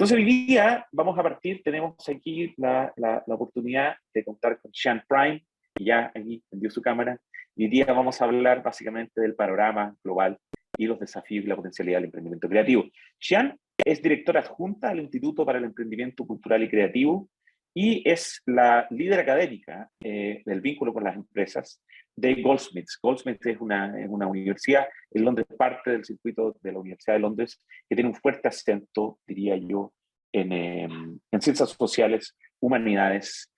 Entonces hoy día vamos a partir, tenemos aquí la oportunidad de contar con Sean Prime, que ya aquí prendió su cámara, y hoy día vamos a hablar básicamente del panorama global y los desafíos y la potencialidad del emprendimiento creativo. Sean es directora adjunta del Instituto para el Emprendimiento Cultural y Creativo y es la líder académica del vínculo con las empresas de Goldsmiths. Goldsmiths es una universidad en Londres, parte del circuito de la Universidad de Londres, que tiene un fuerte acento, diría yo, en ciencias sociales, humanidades,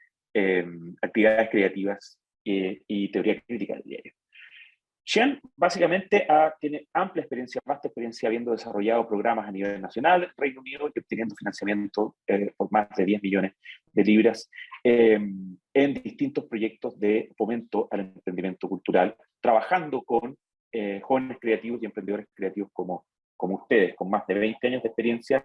actividades creativas y teoría crítica, diría yo. Sean básicamente tiene amplia experiencia, vasta experiencia habiendo desarrollado programas a nivel nacional, Reino Unido, y obteniendo financiamiento por más de 10 millones de libras en distintos proyectos de fomento al emprendimiento cultural, trabajando con jóvenes creativos y emprendedores creativos como ustedes, con más de 20 años de experiencia.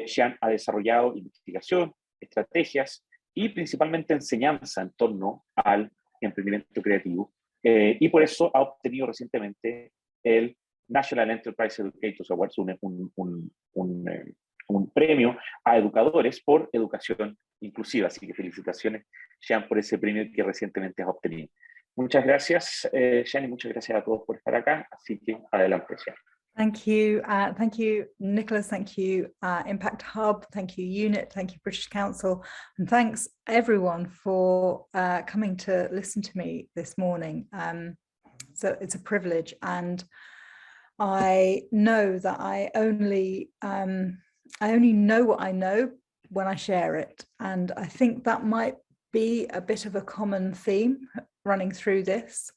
Sean ha desarrollado investigación, estrategias y principalmente enseñanza en torno al emprendimiento creativo. Y por eso ha obtenido recientemente el National Enterprise Educators Awards, un premio a educadores por educación inclusiva. Así que felicitaciones, Sean, por ese premio que recientemente has obtenido. Muchas gracias, Sean, y muchas gracias a todos por estar acá. Así que adelante, Sean. Thank you, Nicholas. Thank you, Impact Hub. Thank you, UNIT. Thank you, British Council. And thanks, everyone, for coming to listen to me this morning. So it's a privilege. And I know that I only know what I know when I share it. And I think that might be a bit of a common theme running through this.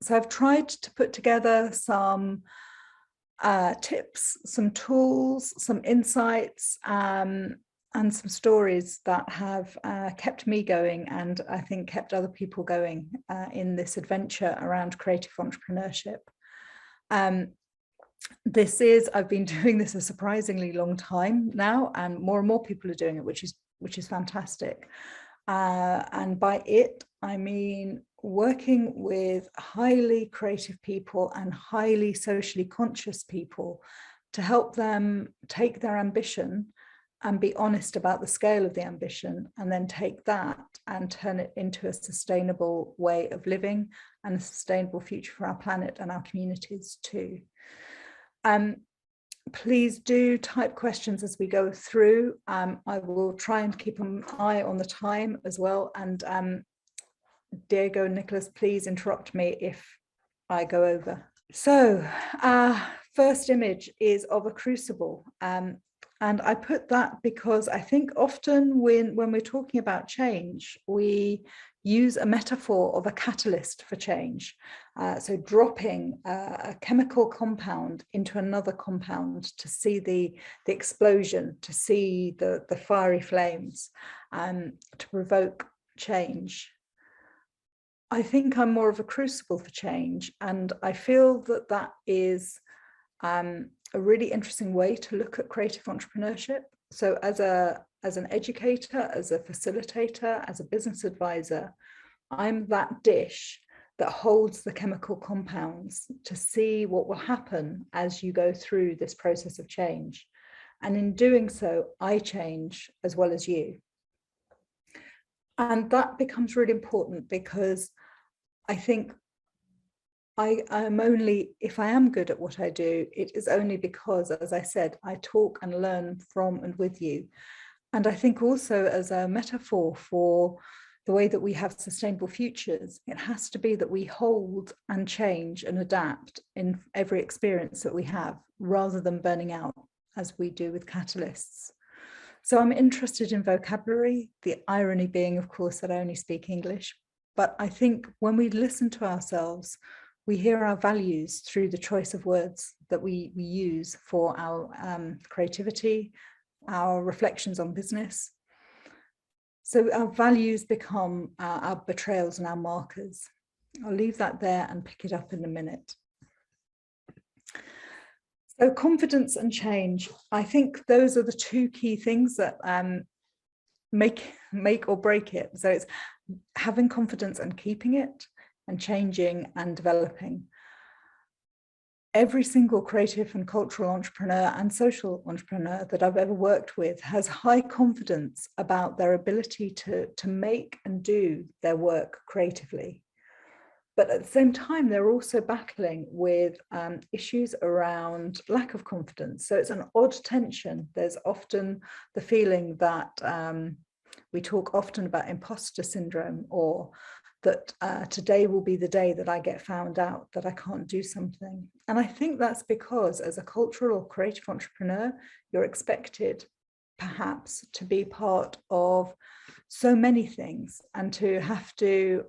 So I've tried to put together some tips, some tools, some insights, and some stories that have kept me going, and I think kept other people going in this adventure around creative entrepreneurship. I've been doing this a surprisingly long time now, and more people are doing it, which is fantastic. And by it, I mean working with highly creative people and highly socially conscious people to help them take their ambition and be honest about the scale of the ambition, and then take that and turn it into a sustainable way of living and a sustainable future for our planet and our communities too. Please do type questions as we go through. I will try and keep an eye on the time as well. And Diego and Nicholas, please interrupt me if I go over. So our first image is of a crucible. And I put that because I think often when we're talking about change, we use a metaphor of a catalyst for change. So dropping a chemical compound into another compound to see the explosion, to see the fiery flames, to provoke change. I think I'm more of a crucible for change, and I feel that that is a really interesting way to look at creative entrepreneurship. So as an educator, as a facilitator, as a business advisor, I'm that dish that holds the chemical compounds to see what will happen as you go through this process of change. And in doing so, I change as well as you. And that becomes really important because I think I'm only, if I am good at what I do, it is only because, as I said, I talk and learn from and with you. And I think also as a metaphor for the way that we have sustainable futures, it has to be that we hold and change and adapt in every experience that we have, rather than burning out as we do with catalysts. So I'm interested in vocabulary, the irony being, of course, that I only speak English. But I think when we listen to ourselves, we hear our values through the choice of words that we use for our creativity, our reflections on business. So our values become our betrayals and our markers. I'll leave that there and pick it up in a minute. So confidence and change, I think those are the two key things that make or break it. So it's having confidence and keeping it, and changing and developing. every single creative and cultural entrepreneur and social entrepreneur that I've ever worked with has high confidence about their ability to make and do their work creatively. But at the same time, they're also battling with issues around lack of confidence. So it's an odd tension. There's often the feeling that we talk often about imposter syndrome, or that today will be the day that I get found out that I can't do something. And I think that's because as a cultural or creative entrepreneur, you're expected perhaps to be part of so many things and to have to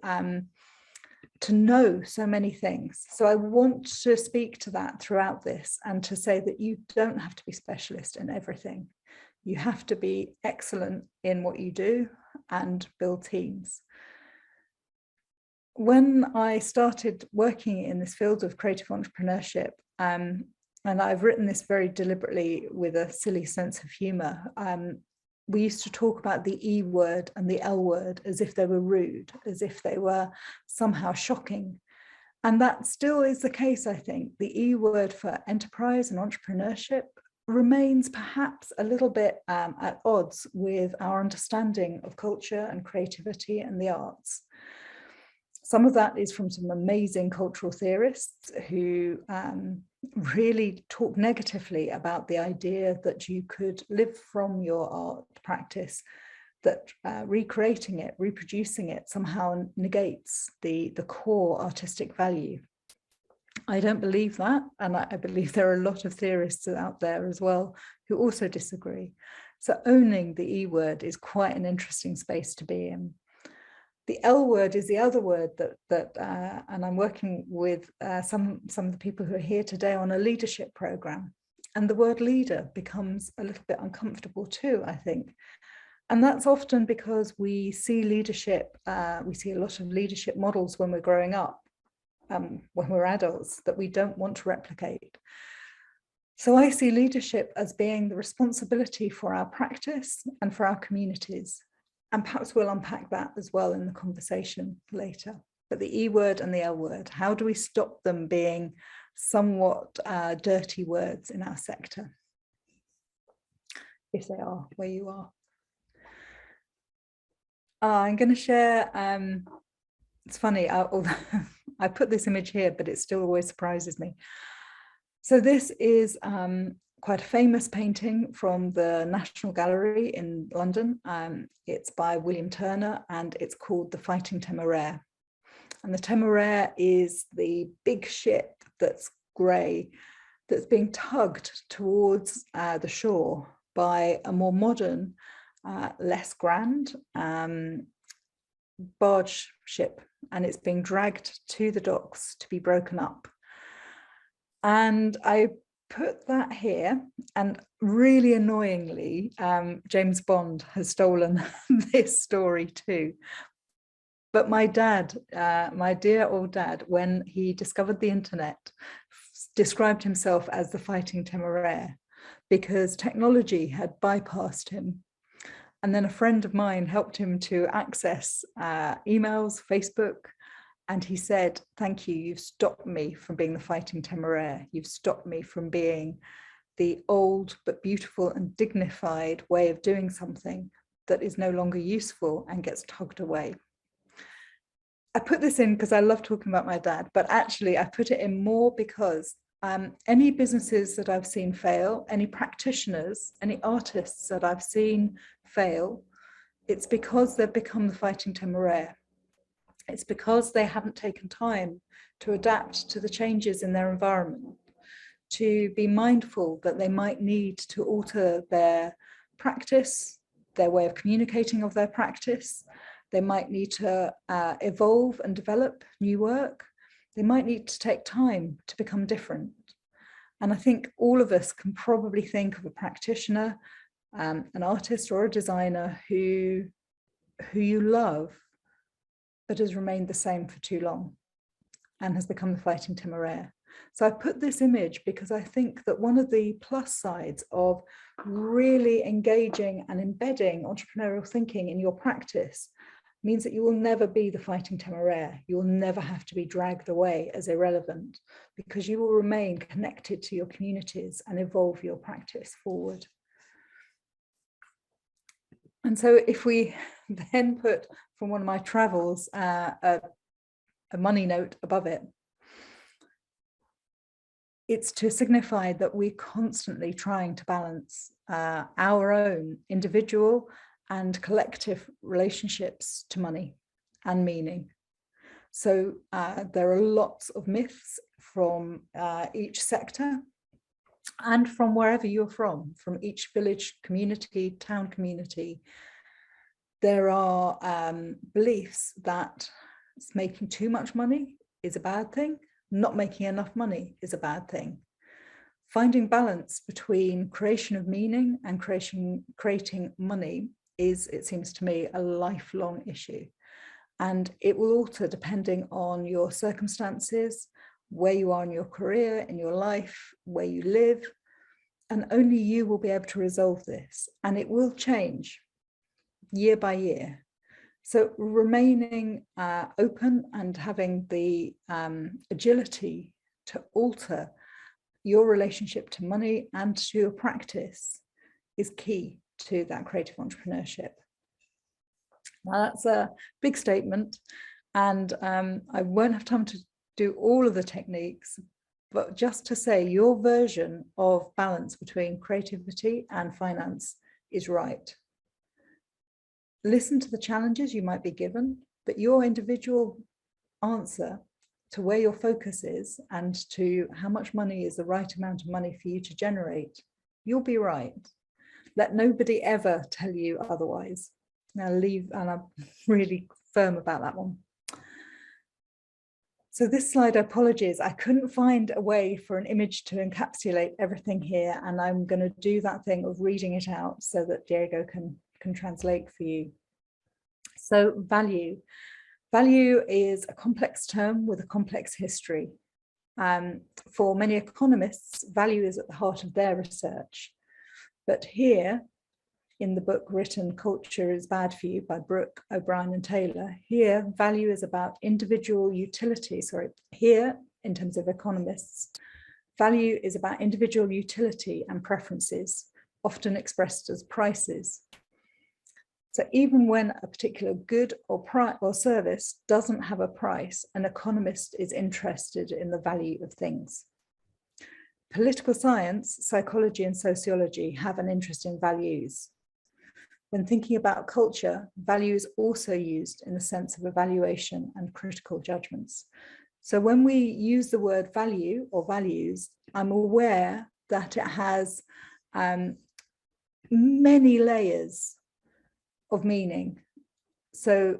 know so many things. So I want to speak to that throughout this and to say that you don't have to be specialist in everything. You have to be excellent in what you do and build teams. When I started working in this field of creative entrepreneurship, and I've written this very deliberately with a silly sense of humor, we used to talk about the E word and the L word as if they were rude, as if they were somehow shocking. And that still is the case, I think. The E word for enterprise and entrepreneurship remains perhaps a little bit at odds with our understanding of culture and creativity and the arts. Some of that is from some amazing cultural theorists who really talk negatively about the idea that you could live from your art practice, that recreating it, reproducing it somehow negates the core artistic value. I don't believe that, and I believe there are a lot of theorists out there as well who also disagree. So owning the E word is quite an interesting space to be in. The L word is the other word and I'm working with some of the people who are here today on a leadership program. And the word leader becomes a little bit uncomfortable too, I think. And that's often because we see leadership, we see a lot of leadership models when we're growing up, when we're adults, that we don't want to replicate. So I see leadership as being the responsibility for our practice and for our communities. And perhaps we'll unpack that as well in the conversation later. But the E word and the L word, how do we stop them being somewhat dirty words in our sector? If they are where you are. I'm going to share, it's funny, I put this image here, but it still always surprises me. So this is quite a famous painting from the National Gallery in London. It's by William Turner and it's called The Fighting Temeraire. And the Temeraire is the big ship that's grey, that's being tugged towards the shore by a more modern, less grand barge ship, and it's being dragged to the docks to be broken up. And I put that here, and really annoyingly, James Bond has stolen this story too. But my dad, my dear old dad, when he discovered the internet, described himself as the Fighting Temeraire because technology had bypassed him. And then a friend of mine helped him to access emails, Facebook, and he said, "Thank you, you've stopped me from being the Fighting Temeraire. You've stopped me from being the old but beautiful and dignified way of doing something that is no longer useful and gets tugged away." I put this in because I love talking about my dad, but actually I put it in more because any businesses that I've seen fail, any practitioners, any artists that I've seen fail, it's because they've become the Fighting Temeraire. It's because they haven't taken time to adapt to the changes in their environment, to be mindful that they might need to alter their practice, their way of communicating of their practice. They might need to evolve and develop new work. They might need to take time to become different. And I think all of us can probably think of a practitioner, an artist or a designer who you love, but has remained the same for too long and has become the Fighting Temeraire. So I put this image because I think that one of the plus sides of really engaging and embedding entrepreneurial thinking in your practice means that you will never be the fighting temeraire. You will never have to be dragged away as irrelevant, because you will remain connected to your communities and evolve your practice forward. And so if we then put, from one of my travels, a money note above it, it's to signify that we're constantly trying to balance our own individual and collective relationships to money and meaning. So there are lots of myths from each sector and from wherever you're from each village community, town community. There are beliefs that making too much money is a bad thing, not making enough money is a bad thing. Finding balance between creation of meaning and creating money is, it seems to me, a lifelong issue. And it will alter depending on your circumstances, where you are in your career, in your life, where you live. And only you will be able to resolve this. And it will change year by year. So remaining open and having the agility to alter your relationship to money and to your practice is key to that creative entrepreneurship. Now that's a big statement, and I won't have time to do all of the techniques, but just to say your version of balance between creativity and finance is right. Listen to the challenges you might be given, but your individual answer to where your focus is and to how much money is the right amount of money for you to generate, you'll be right. Let nobody ever tell you otherwise. Now and I'm really firm about that one. So this slide, apologies, I couldn't find a way for an image to encapsulate everything here, and I'm going to do that thing of reading it out so that Diego can translate for you. So value. Value is a complex term with a complex history. For many economists, value is at the heart of their research. But here, in the book written Culture is Bad for You by Brooke, O'Brien and Taylor, here value is about individual utility. Here, in terms of economists, value is about individual utility and preferences, often expressed as prices. So even when a particular good or service doesn't have a price, an economist is interested in the value of things. Political science, psychology, and sociology have an interest in values. When thinking about culture, value is also used in the sense of evaluation and critical judgments. So when we use the word value or values, I'm aware that it has many layers of meaning. So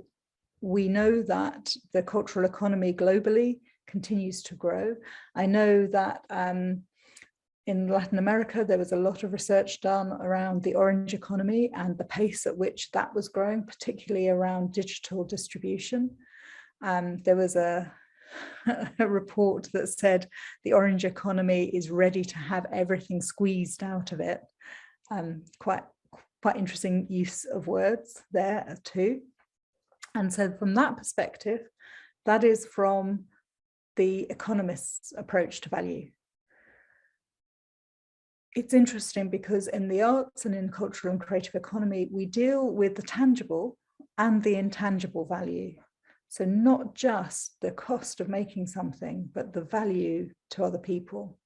we know that the cultural economy globally continues to grow. I know that in Latin America, there was a lot of research done around the orange economy and the pace at which that was growing, particularly around digital distribution. There was a report that said the orange economy is ready to have everything squeezed out of it. Quite interesting use of words there too. And so from that perspective, that is from the economist's approach to value. It's interesting because in the arts and in cultural and creative economy, we deal with the tangible and the intangible value. So not just the cost of making something, but the value to other people.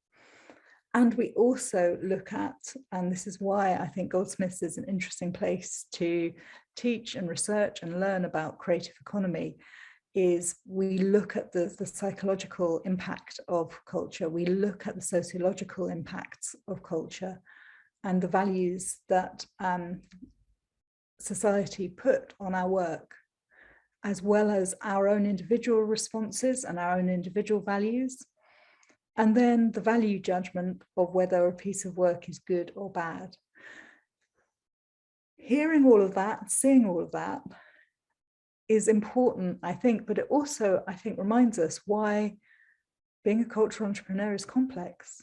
And we also look at, and this is why I think Goldsmiths is an interesting place to teach and research and learn about creative economy, is we look at the psychological impact of culture, we look at the sociological impacts of culture and the values that society put on our work, as well as our own individual responses and our own individual values. And then the value judgment of whether a piece of work is good or bad. Hearing all of that, seeing all of that is important, I think, but it also, I think, reminds us why being a cultural entrepreneur is complex.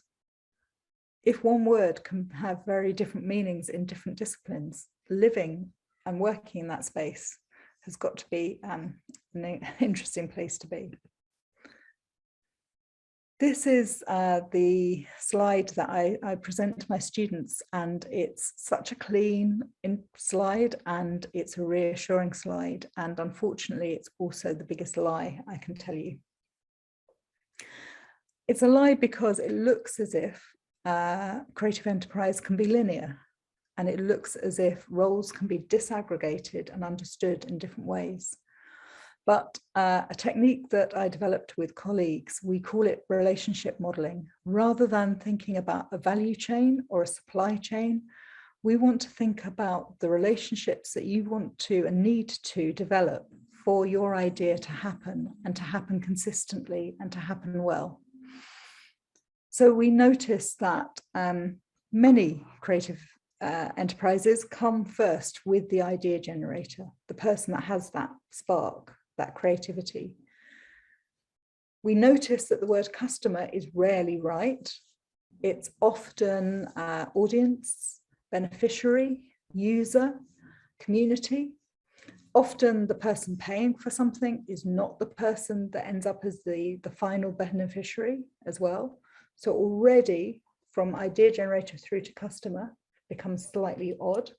If one word can have very different meanings in different disciplines, living and working in that space has got to be an interesting place to be. This is the slide that I present to my students, and it's such a clean slide, and it's a reassuring slide, and unfortunately it's also the biggest lie I can tell you. It's a lie because it looks as if creative enterprise can be linear, and it looks as if roles can be disaggregated and understood in different ways. But a technique that I developed with colleagues, we call it relationship modeling. Rather than thinking about a value chain or a supply chain, we want to think about the relationships that you want to and need to develop for your idea to happen, and to happen consistently and to happen well. So we notice that many creative enterprises come first with the idea generator, the person that has that spark, that creativity. We notice that the word customer is rarely right. It's often audience, beneficiary, user, community. Often the person paying for something is not the person that ends up as the final beneficiary as well. So already from idea generator through to customer becomes slightly odd.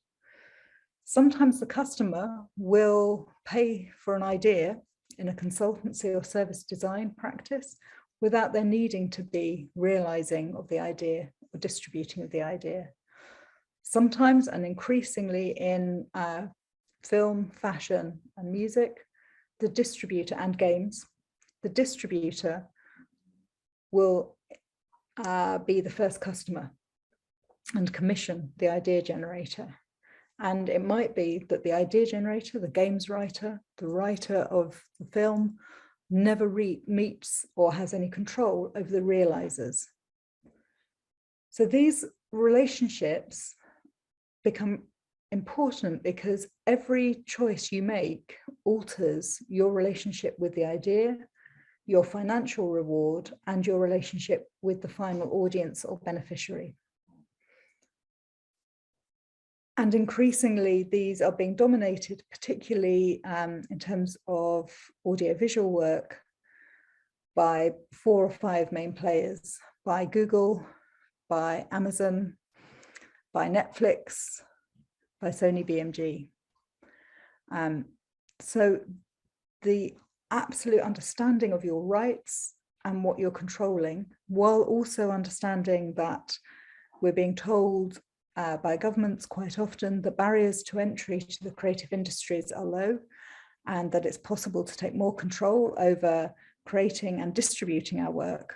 Sometimes the customer will pay for an idea in a consultancy or service design practice without their needing to be realizing of the idea or distributing of the idea. Sometimes, and increasingly in film, fashion and music, the distributor, and games, the distributor will be the first customer and commission the idea generator. And it might be that the idea generator, the games writer, the writer of the film never meets or has any control over the realizers. So these relationships become important because every choice you make alters your relationship with the idea, your financial reward, and your relationship with the final audience or beneficiary. And increasingly, these are being dominated, particularly in terms of audiovisual work, by 4 or 5 main players, by Google, by Amazon, by Netflix, by Sony BMG. So the absolute understanding of your rights and what you're controlling, while also understanding that we're being told by governments quite often that barriers to entry to the creative industries are low, and that it's possible to take more control over creating and distributing our work.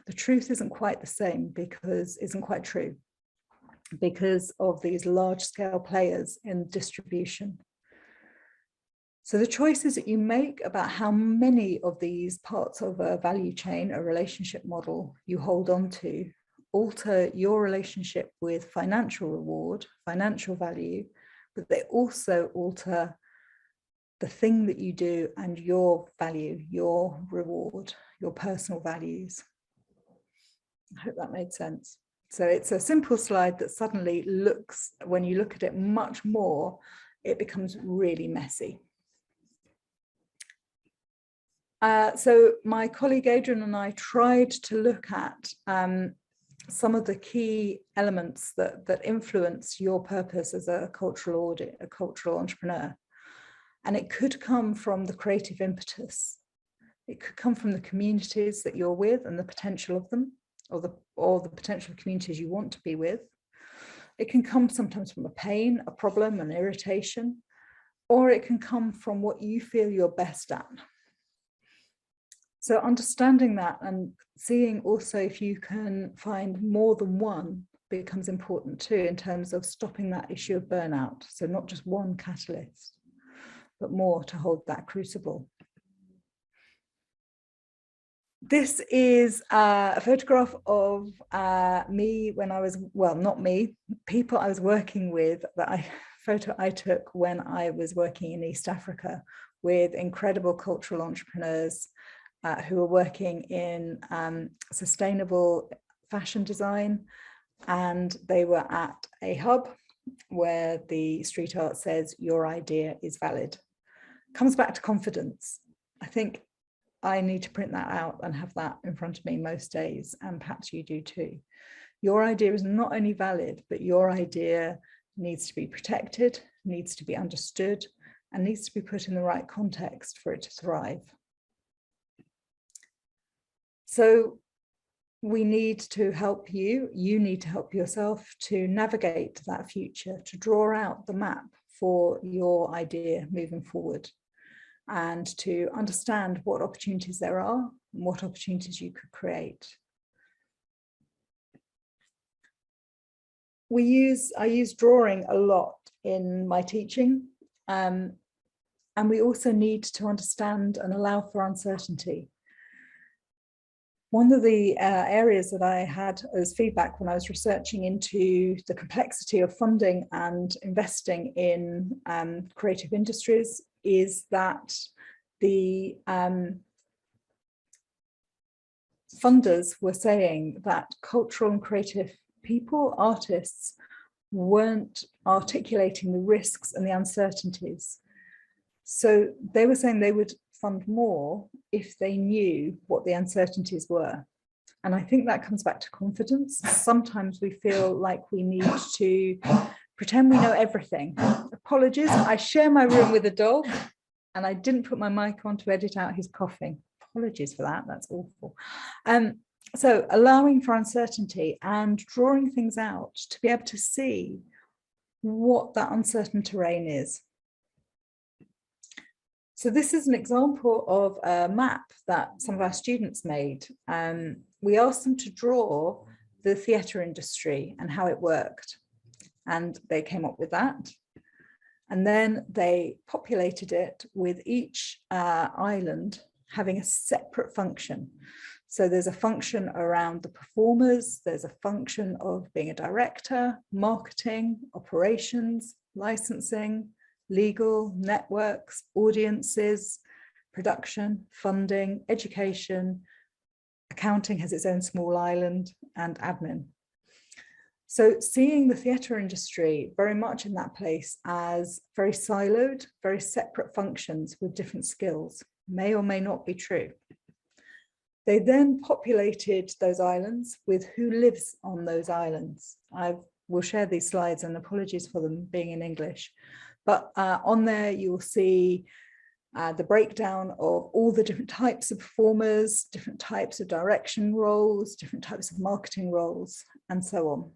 The truth isn't quite the same, because isn't quite true, because of these large scale players in distribution. So the choices that you make about how many of these parts of a value chain, a relationship model, you hold on to, alter your relationship with financial reward, financial value, but they also alter the thing that you do and your value, your reward, your personal values. I hope that made sense. So it's a simple slide that suddenly looks, when you look at it much more, it becomes really messy. So my colleague Adrian and I tried to look at some of the key elements that influence your purpose as a cultural entrepreneur. And it could come from the creative impetus. It could come from the communities that you're with and the potential of them, or the potential communities you want to be with. It can come sometimes from a pain, a problem, an irritation, or it can come from what you feel you're best at. So understanding that and seeing also if you can find more than one becomes important too, in terms of stopping that issue of burnout. So not just one catalyst, but more to hold that crucible. This is a photograph of me when I was, well, not me, people I was working with, photo I took when I was working in East Africa with incredible cultural entrepreneurs who were working in sustainable fashion design, and they were at a hub where the street art says, "Your idea is valid. Comes back to confidence. I think I need to print that out and have that in front of me most days, and perhaps you do too. Your idea is not only valid, but your idea needs to be protected, needs to be understood, and needs to be put in the right context for it to thrive. So we need to help you, you need to help yourself to navigate that future, to draw out the map for your idea moving forward, and to understand what opportunities there are and what opportunities you could create. I use drawing a lot in my teaching, and we also need to understand and allow for uncertainty. One of the areas that I had as feedback when I was researching into the complexity of funding and investing in creative industries is that the funders were saying that cultural and creative people, artists, weren't articulating the risks and the uncertainties. So they were saying they would fund more if they knew what the uncertainties were. And I think that comes back to confidence. Sometimes we feel like we need to pretend we know everything. Apologies, I share my room with a dog and I didn't put my mic on to edit out his coughing. Apologies for that, that's awful. So allowing for uncertainty and drawing things out to be able to see what that uncertain terrain is. So this is an example of a map that some of our students made. We asked them to draw the theatre industry and how it worked, and they came up with that. And then they populated it with each island having a separate function. So there's a function around the performers, there's a function of being a director, marketing, operations, licensing, legal, networks, audiences, production, funding, education, accounting has its own small island, and admin. So seeing the theatre industry very much in that place as very siloed, very separate functions with different skills may or may not be true. They then populated those islands with who lives on those islands. I will share these slides, and apologies for them being in English. But on there, you will see the breakdown of all the different types of performers, different types of direction roles, different types of marketing roles, and so on.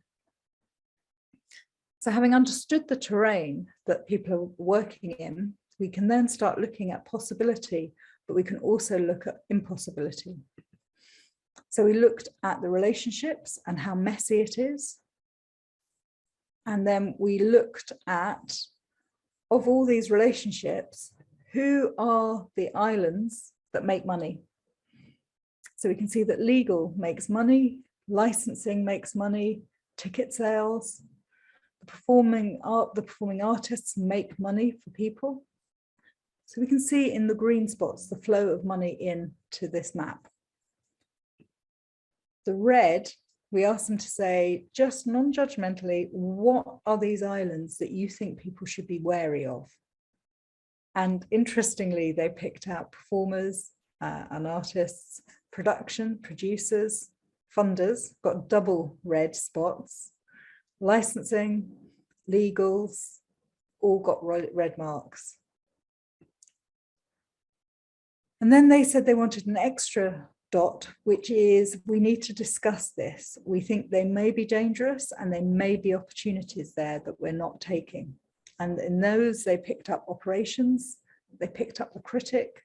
So having understood the terrain that people are working in, we can then start looking at possibility, but we can also look at impossibility. So we looked at the relationships and how messy it is. And then we looked at, of all these relationships, who are the islands that make money? So we can see that legal makes money, licensing makes money, ticket sales, the performing artists make money for people. So we can see in the green spots the flow of money into this map. The red, we asked them to say, just non-judgmentally, what are these islands that you think people should be wary of? And interestingly, they picked out performers and artists, production, producers, funders, got double red spots, licensing, legals, all got red marks. And then they said they wanted an extra dot, which is, we need to discuss this. We think they may be dangerous and there may be opportunities there that we're not taking. And in those, they picked up operations, they picked up the critic,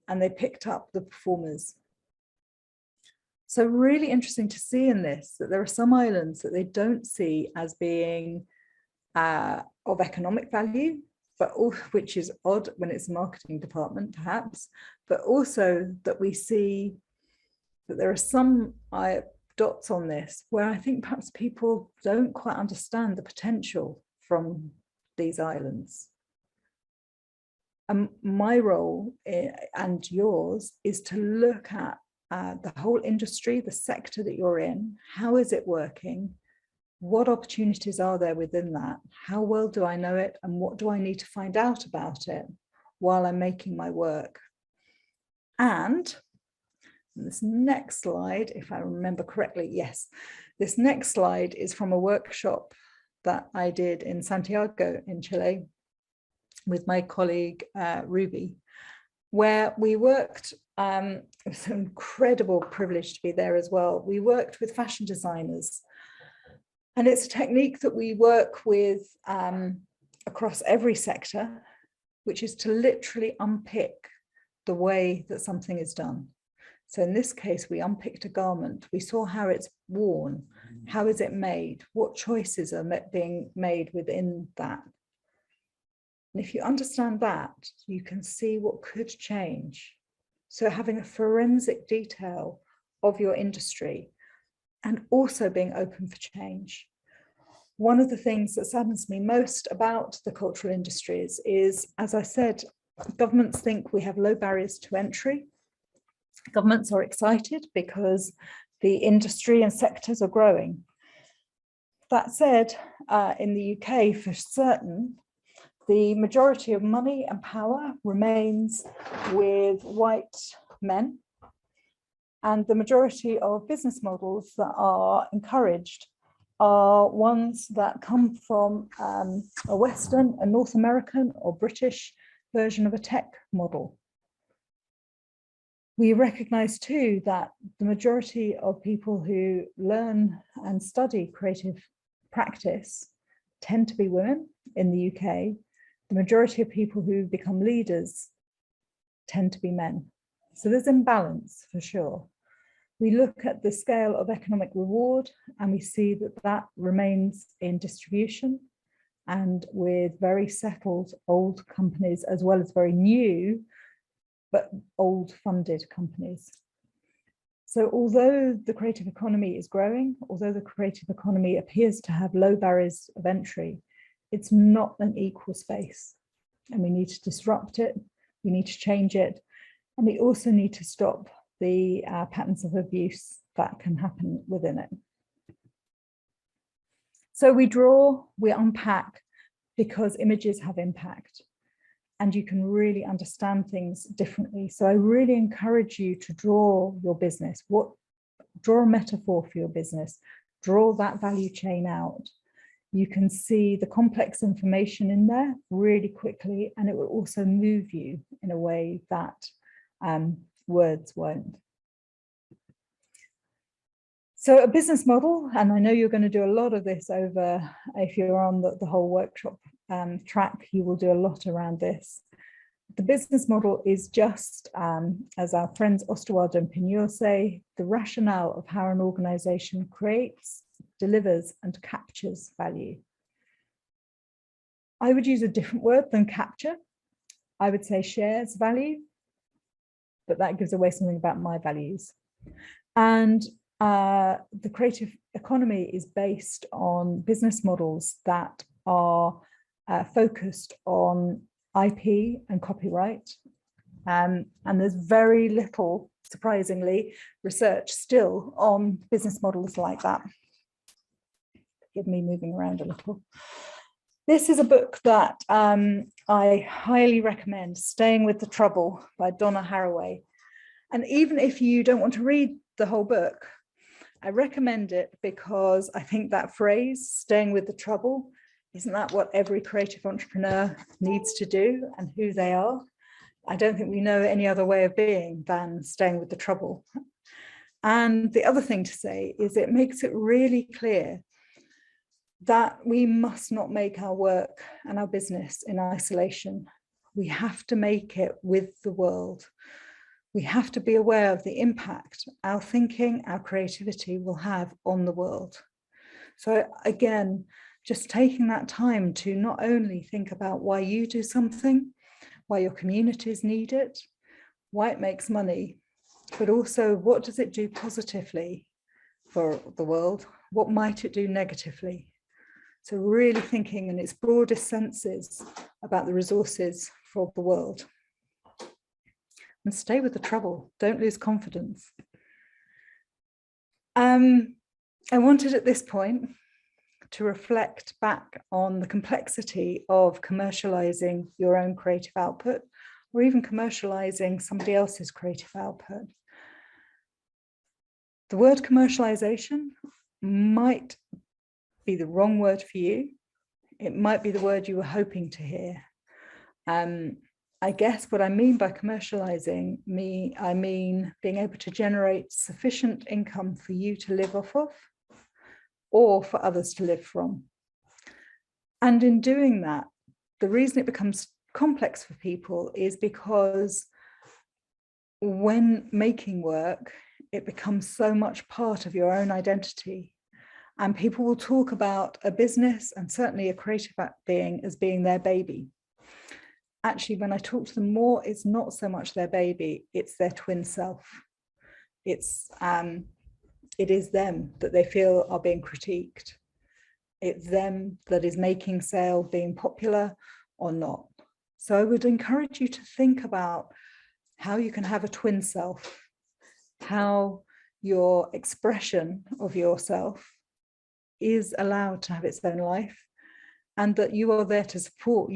and they picked up the performers. So really interesting to see in this that there are some islands that they don't see as being of economic value, but which is odd when it's a marketing department perhaps, but also that we see that there are some dots on this where I think perhaps people don't quite understand the potential from these islands. And my role and yours is to look at the whole industry, the sector that you're in. How is it working? What opportunities are there within that? How well do I know it? And what do I need to find out about it? while I'm making my work. And this next slide, if I remember correctly, yes, this next slide is from a workshop that I did in Santiago in Chile with my colleague Ruby, where we worked, it was an incredible privilege to be there as well. We worked with fashion designers, and it's a technique that we work with across every sector, which is to literally unpick the way that something is done. So in this case, we unpicked a garment. We saw how it's worn. How is it made? What choices are being made within that? And if you understand that, you can see what could change. So having a forensic detail of your industry and also being open for change. One of the things that saddens me most about the cultural industries is, as I said, governments think we have low barriers to entry. Governments are excited because the industry and sectors are growing. That said, in the UK, for certain, the majority of money and power remains with white men, and the majority of business models that are encouraged are ones that come from a Western, a North American or British version of a tech model. We recognize too that the majority of people who learn and study creative practice tend to be women in the UK. The majority of people who become leaders tend to be men. So there's imbalance for sure. We look at the scale of economic reward and we see that that remains in distribution and with very settled old companies as well as very new but old funded companies. So although the creative economy is growing, although the creative economy appears to have low barriers of entry, it's not an equal space. And we need to disrupt it, we need to change it, and we also need to stop the patterns of abuse that can happen within it. So we draw, we unpack, because images have impact. And you can really understand things differently. So I really encourage you to draw your business. Draw a metaphor for your business. Draw that value chain out. You can see the complex information in there really quickly, and it will also move you in a way that words won't. So a business model, and I know you're going to do a lot of this over, if you're on the whole workshop track, you will do a lot around this. The business model is just, as our friends Osterwald and Pigneur say, the rationale of how an organization creates, delivers, and captures value. I would use a different word than capture. I would say shares value, but that gives away something about my values. And the creative economy is based on business models that are focused on IP and copyright. And there's very little, surprisingly, research still on business models like that. Forgive me moving around a little. This is a book that I highly recommend, Staying with the Trouble by Donna Haraway. And even if you don't want to read the whole book, I recommend it because I think that phrase, staying with the trouble, isn't that what every creative entrepreneur needs to do and who they are? I don't think we know any other way of being than staying with the trouble. And the other thing to say is it makes it really clear that we must not make our work and our business in isolation. We have to make it with the world. We have to be aware of the impact our thinking, our creativity will have on the world. So again, just taking that time to not only think about why you do something, why your communities need it, why it makes money, but also what does it do positively for the world? What might it do negatively? So really thinking in its broadest senses about the resources for the world. And stay with the trouble, don't lose confidence. I wanted at this point to reflect back on the complexity of commercializing your own creative output. or even commercializing somebody else's creative output. The word commercialization might be the wrong word for you. It might be the word you were hoping to hear. I guess what I mean by commercializing, I mean being able to generate sufficient income for you to live off of, or for others to live from. And in doing that, the reason it becomes complex for people is because when making work, it becomes so much part of your own identity. And people will talk about a business and certainly a creative being as being their baby. Actually, when I talk to them more, it's not so much their baby, it's their twin self. It is them that they feel are being critiqued. It's them that is making sale, being popular or not. So I would encourage you to think about how you can have a twin self, how your expression of yourself is allowed to have its own life, and that you are there to support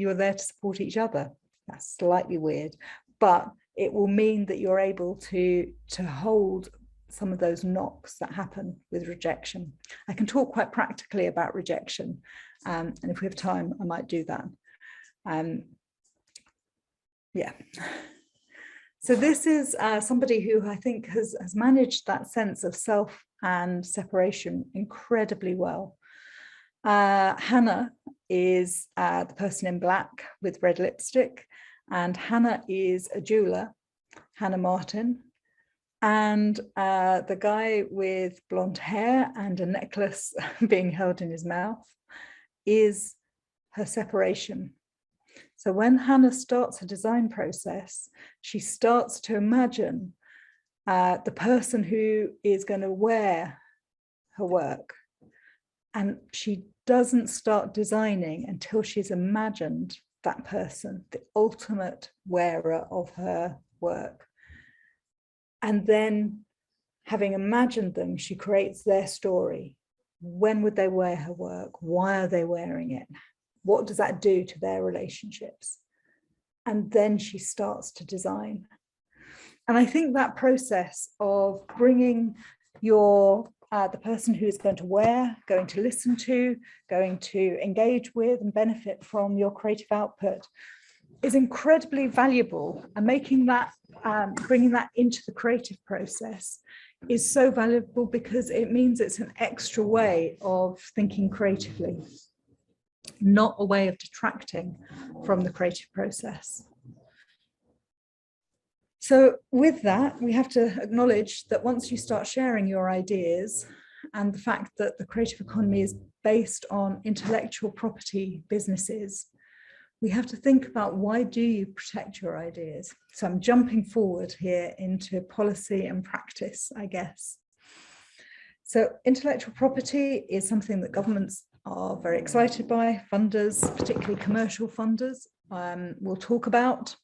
each other. That's slightly weird, but it will mean that you're able to hold some of those knocks that happen with rejection. I can talk quite practically about rejection, and if we have time, I might do that. Yeah. So this is somebody who I think has managed that sense of self and separation incredibly well. Hannah is the person in black with red lipstick, and Hannah is a jeweler, Hannah Martin. And the guy with blonde hair and a necklace being held in his mouth is her separation. So when Hannah starts her design process, she starts to imagine the person who is going to wear her work. And she doesn't start designing until she's imagined that person, the ultimate wearer of her work. And then, having imagined them, she creates their story. When would they wear her work? Why are they wearing it? What does that do to their relationships? And then she starts to design. And I think that process of bringing the person who is going to wear, going to listen to, going to engage with and benefit from your creative output is incredibly valuable. And making that, bringing that into the creative process is so valuable because it means it's an extra way of thinking creatively, not a way of detracting from the creative process. So with that, we have to acknowledge that once you start sharing your ideas and the fact that the creative economy is based on intellectual property businesses, we have to think about, why do you protect your ideas? So I'm jumping forward here into policy and practice, I guess. So intellectual property is something that governments are very excited by. Funders, particularly commercial funders, will talk about.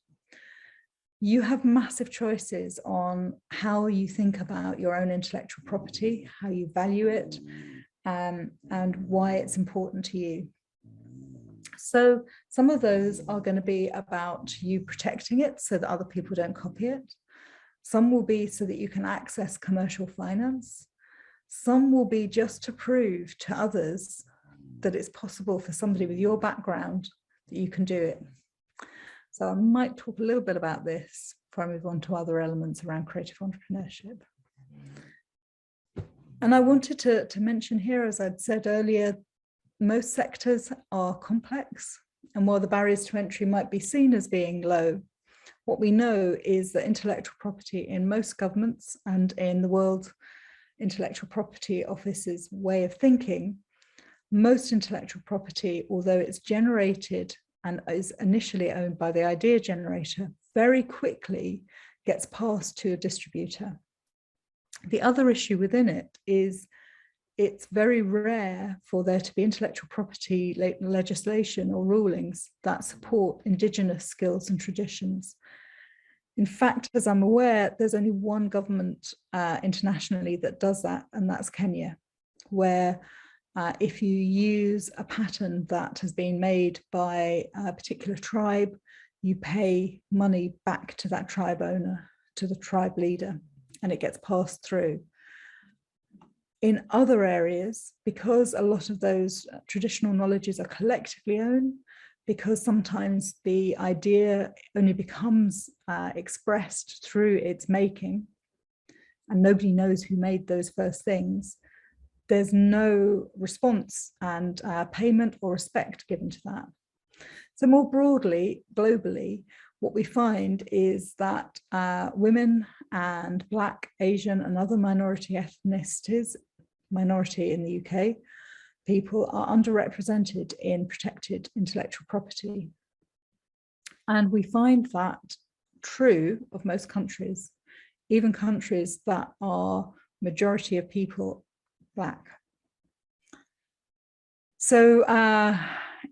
You have massive choices on how you think about your own intellectual property, how you value it, and why it's important to you. So some of those are going to be about you protecting it so that other people don't copy it. Some will be so that you can access commercial finance. Some will be just to prove to others that it's possible for somebody with your background that you can do it. So I might talk a little bit about this before I move on to other elements around creative entrepreneurship. And I wanted to mention here, as I'd said earlier, most sectors are complex. And while the barriers to entry might be seen as being low, what we know is that intellectual property in most governments and in the World Intellectual Property Office's way of thinking, most intellectual property, although it's generated and is initially owned by the idea generator, very quickly gets passed to a distributor. The other issue within it is it's very rare for there to be intellectual property legislation or rulings that support Indigenous skills and traditions. In fact, as I'm aware, there's only one government internationally that does that, and that's Kenya, where if you use a pattern that has been made by a particular tribe, you pay money back to that tribe owner, to the tribe leader, and it gets passed through. In other areas, because a lot of those traditional knowledges are collectively owned, because sometimes the idea only becomes expressed through its making, and nobody knows who made those first things, there's no response and payment or respect given to that. So more broadly, globally, what we find is that women and Black, Asian and other minority ethnicities, minority in the UK, people are underrepresented in protected intellectual property. And we find that true of most countries, even countries that are majority of people Black. So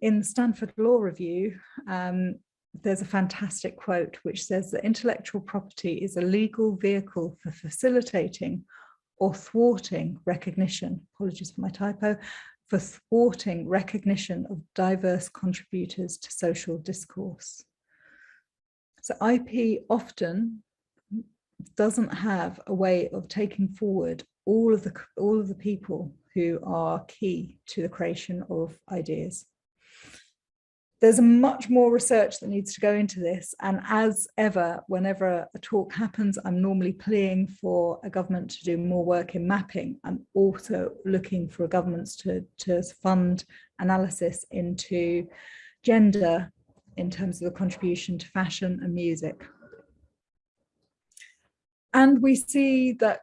in the Stanford Law Review, there's a fantastic quote which says that intellectual property is a legal vehicle for facilitating or thwarting recognition, apologies for my typo, for thwarting recognition of diverse contributors to social discourse. So IP often doesn't have a way of taking forward all of the people who are key to the creation of ideas. There's much more research that needs to go into this, and as ever, whenever a talk happens, I'm normally pleading for a government to do more work in mapping. I'm also looking for governments to fund analysis into gender in terms of the contribution to fashion and music. And we see that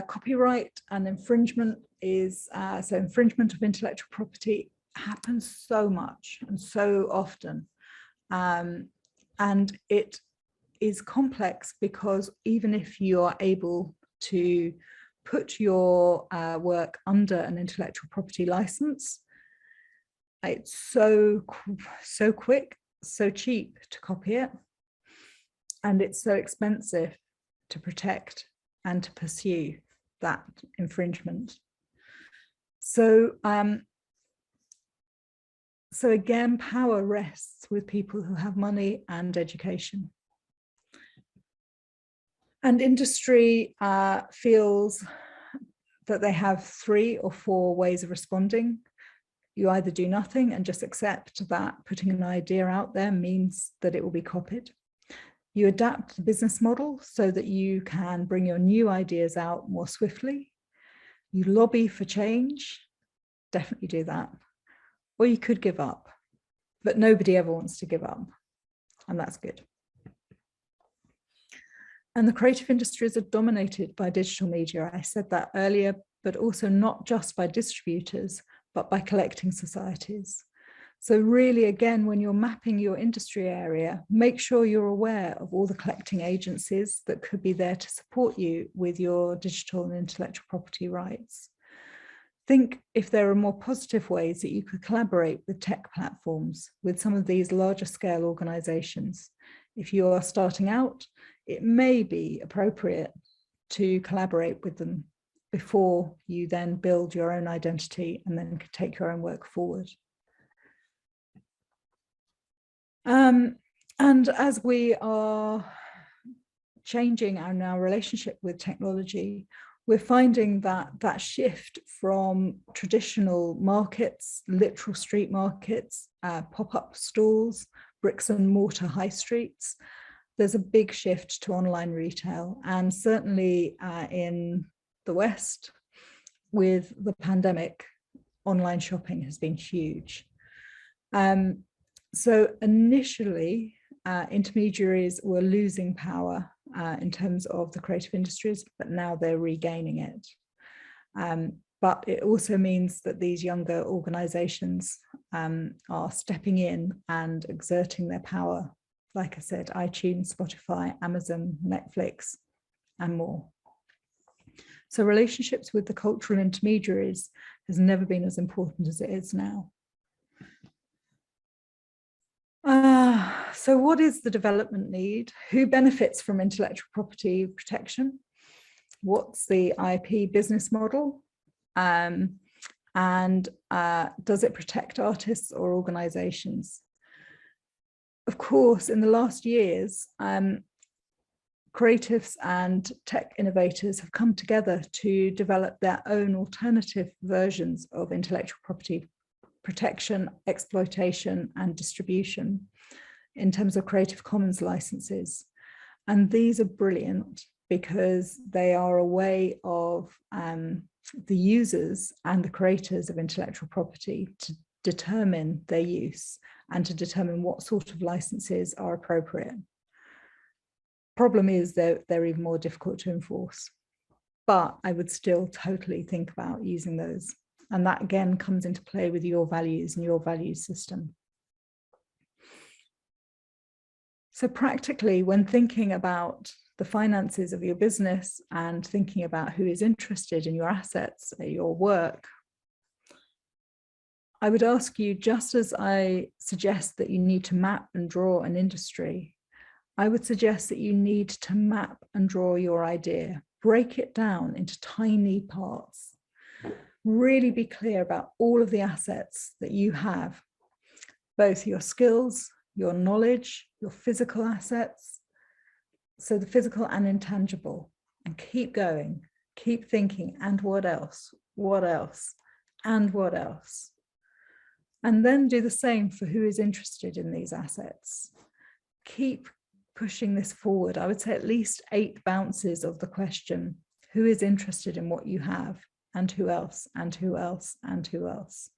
copyright and infringement is, so infringement of intellectual property happens so much and so often. And it is complex because even if you are able to put your work under an intellectual property license, it's so quick, so cheap to copy it, and it's so expensive to protect and to pursue that infringement. So, so again, power rests with people who have money and education. And industry feels that they have 3 or 4 ways of responding. You either do nothing and just accept that putting an idea out there means that it will be copied. You adapt the business model so that you can bring your new ideas out more swiftly. You lobby for change, definitely do that. Or you could give up, but nobody ever wants to give up, and that's good. And the creative industries are dominated by digital media. I said that earlier, but also not just by distributors, but by collecting societies. So really, again, when you're mapping your industry area, make sure you're aware of all the collecting agencies that could be there to support you with your digital and intellectual property rights. Think if there are more positive ways that you could collaborate with tech platforms, with some of these larger scale organizations. If you are starting out, it may be appropriate to collaborate with them before you then build your own identity and then take your own work forward. And as we are changing our relationship with technology, we're finding that that shift from traditional markets, literal street markets, pop-up stalls, bricks and mortar high streets, there's a big shift to online retail. And certainly in the West, with the pandemic, online shopping has been huge. So initially, intermediaries were losing power in terms of the creative industries, but now they're regaining it. But it also means that these younger organizations are stepping in and exerting their power. Like I said, iTunes, Spotify, Amazon, Netflix, and more. So relationships with the cultural intermediaries has never been as important as it is now. So what is the development need? Who benefits from intellectual property protection? What's the IP business model? And does it protect artists or organizations? of course, in the last years, creatives and tech innovators have come together to develop their own alternative versions of intellectual property protection, exploitation, and distribution in terms of Creative Commons licenses. And these are brilliant because they are a way of the users and the creators of intellectual property to determine their use and to determine what sort of licenses are appropriate. Problem is they're even more difficult to enforce, but I would still totally think about using those. And that again comes into play with your values and your values system. So practically, when thinking about the finances of your business and thinking about who is interested in your assets, your work, I would ask you, just as I suggest that you need to map and draw an industry, I would suggest that you need to map and draw your idea, break it down into tiny parts, really be clear about all of the assets that you have, both your skills, your knowledge, your physical assets, so the physical and intangible, and keep going, keep thinking, and what else, and what else? And then do the same for who is interested in these assets. Keep pushing this forward. I would say at least 8 bounces of the question, who is interested in what you have, and who else, and who else, and who else?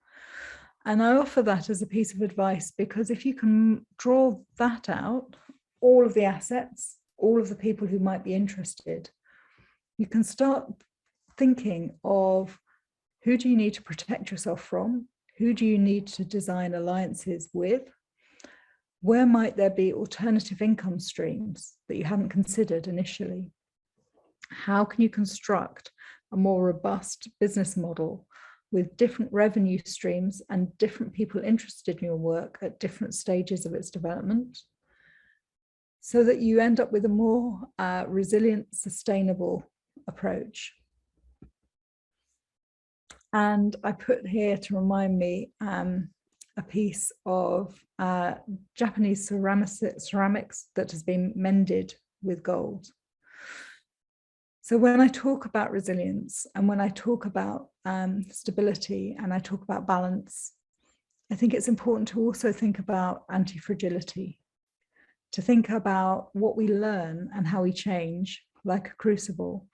And I offer that as a piece of advice because if you can draw that out, all of the assets, all of the people who might be interested, you can start thinking of who do you need to protect yourself from? Who do you need to design alliances with? Where might there be alternative income streams that you haven't considered initially? How can you construct a more robust business model with different revenue streams and different people interested in your work at different stages of its development, so that you end up with a more resilient, sustainable approach? And I put here to remind me a piece of Japanese ceramics that has been mended with gold. So when I talk about resilience and when I talk about stability and I talk about balance, I think it's important to also think about anti-fragility, to think about what we learn and how we change, like a crucible,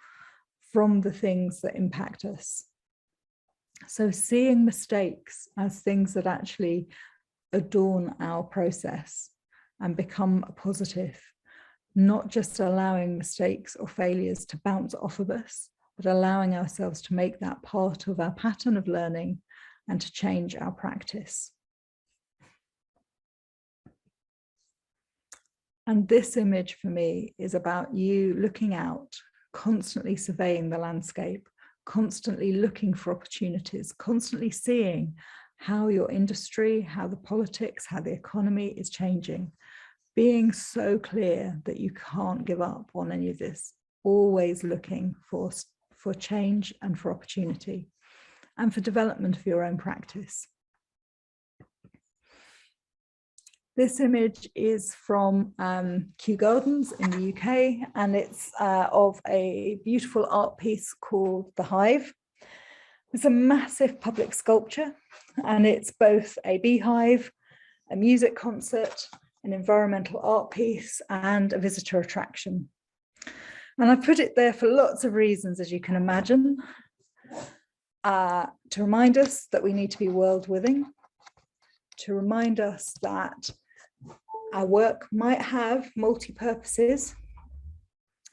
from the things that impact us. So seeing mistakes as things that actually adorn our process and become a positive, not just allowing mistakes or failures to bounce off of us, but allowing ourselves to make that part of our pattern of learning and to change our practice. And this image for me is about you looking out, constantly surveying the landscape, constantly looking for opportunities, constantly seeing how your industry, how the politics, how the economy is changing, being so clear that you can't give up on any of this, always looking for change and for opportunity and for development of your own practice. This image is from Kew Gardens in the UK, and it's of a beautiful art piece called The Hive. It's a massive public sculpture, and it's both a beehive, a music concert, an environmental art piece, and a visitor attraction. And I put it there for lots of reasons, as you can imagine, to remind us that we need to be world-withing, to remind us that our work might have multi-purposes,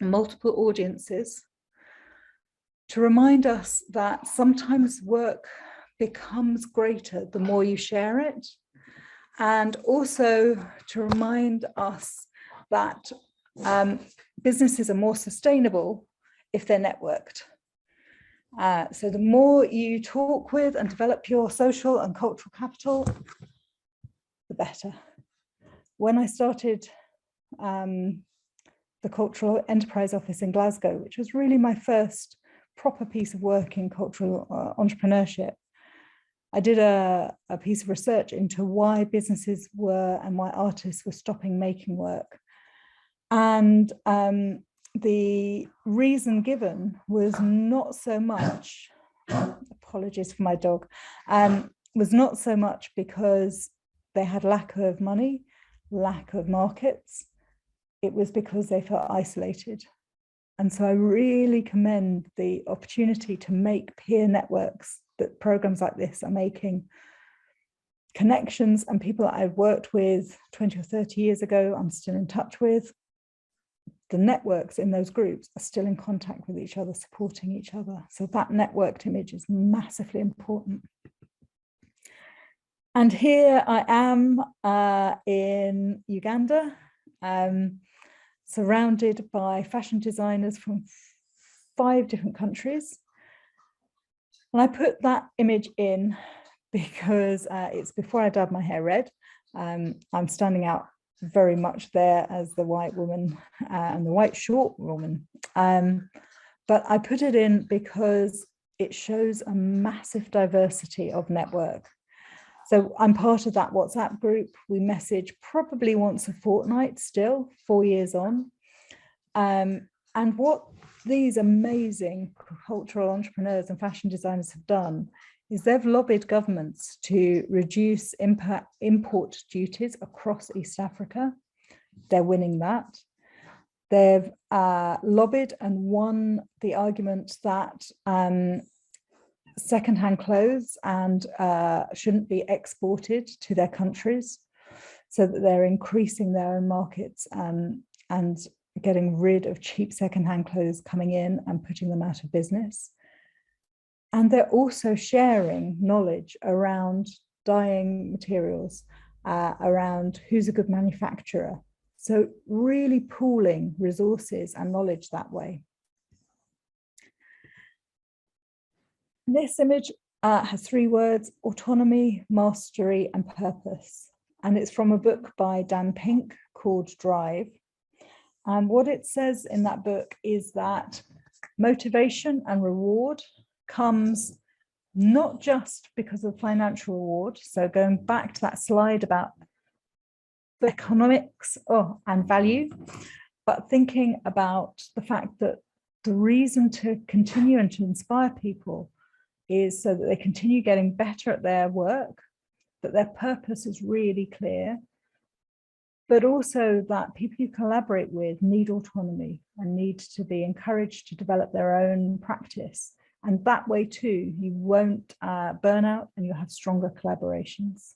multiple audiences, to remind us that sometimes work becomes greater the more you share it, and also to remind us that businesses are more sustainable if they're networked. So the more you talk with and develop your social and cultural capital, the better. When I started the Cultural Enterprise Office in Glasgow, which was really my first proper piece of work in cultural entrepreneurship, I did a piece of research into why businesses were and why artists were stopping making work. And the reason given was not so much, apologies for my dog, was not so much because they had lack of money, lack of markets. It was because they felt isolated. And so I really commend the opportunity to make peer networks that programs like this are making. Connections and people that I've worked with 20 or 30 years ago, I'm still in touch with. The networks in those groups are still in contact with each other, supporting each other. So that networked image is massively important. And here I am in Uganda, surrounded by fashion designers from 5 different countries. And I put that image in because it's before I dyed my hair red. I'm standing out very much there as the white woman and the white short woman. But I put it in because it shows a massive diversity of network. So I'm part of that WhatsApp group. We message probably once a fortnight still, 4 years on. And what these amazing cultural entrepreneurs and fashion designers have done is they've lobbied governments to reduce import duties across East Africa. They're winning that. They've lobbied and won the argument that secondhand clothes and shouldn't be exported to their countries, so that they're increasing their own markets and getting rid of cheap secondhand clothes coming in and putting them out of business. And they're also sharing knowledge around dyeing materials, around who's a good manufacturer. So really pooling resources and knowledge that way. This image has 3 words: autonomy, mastery, and purpose. And it's from a book by Dan Pink called Drive. And what it says in that book is that motivation and reward comes not just because of financial reward. So going back to that slide about the economics and value, but thinking about the fact that the reason to continue and to inspire people is so that they continue getting better at their work, that their purpose is really clear, but also that people you collaborate with need autonomy and need to be encouraged to develop their own practice. And that way too, you won't burn out and you'll have stronger collaborations.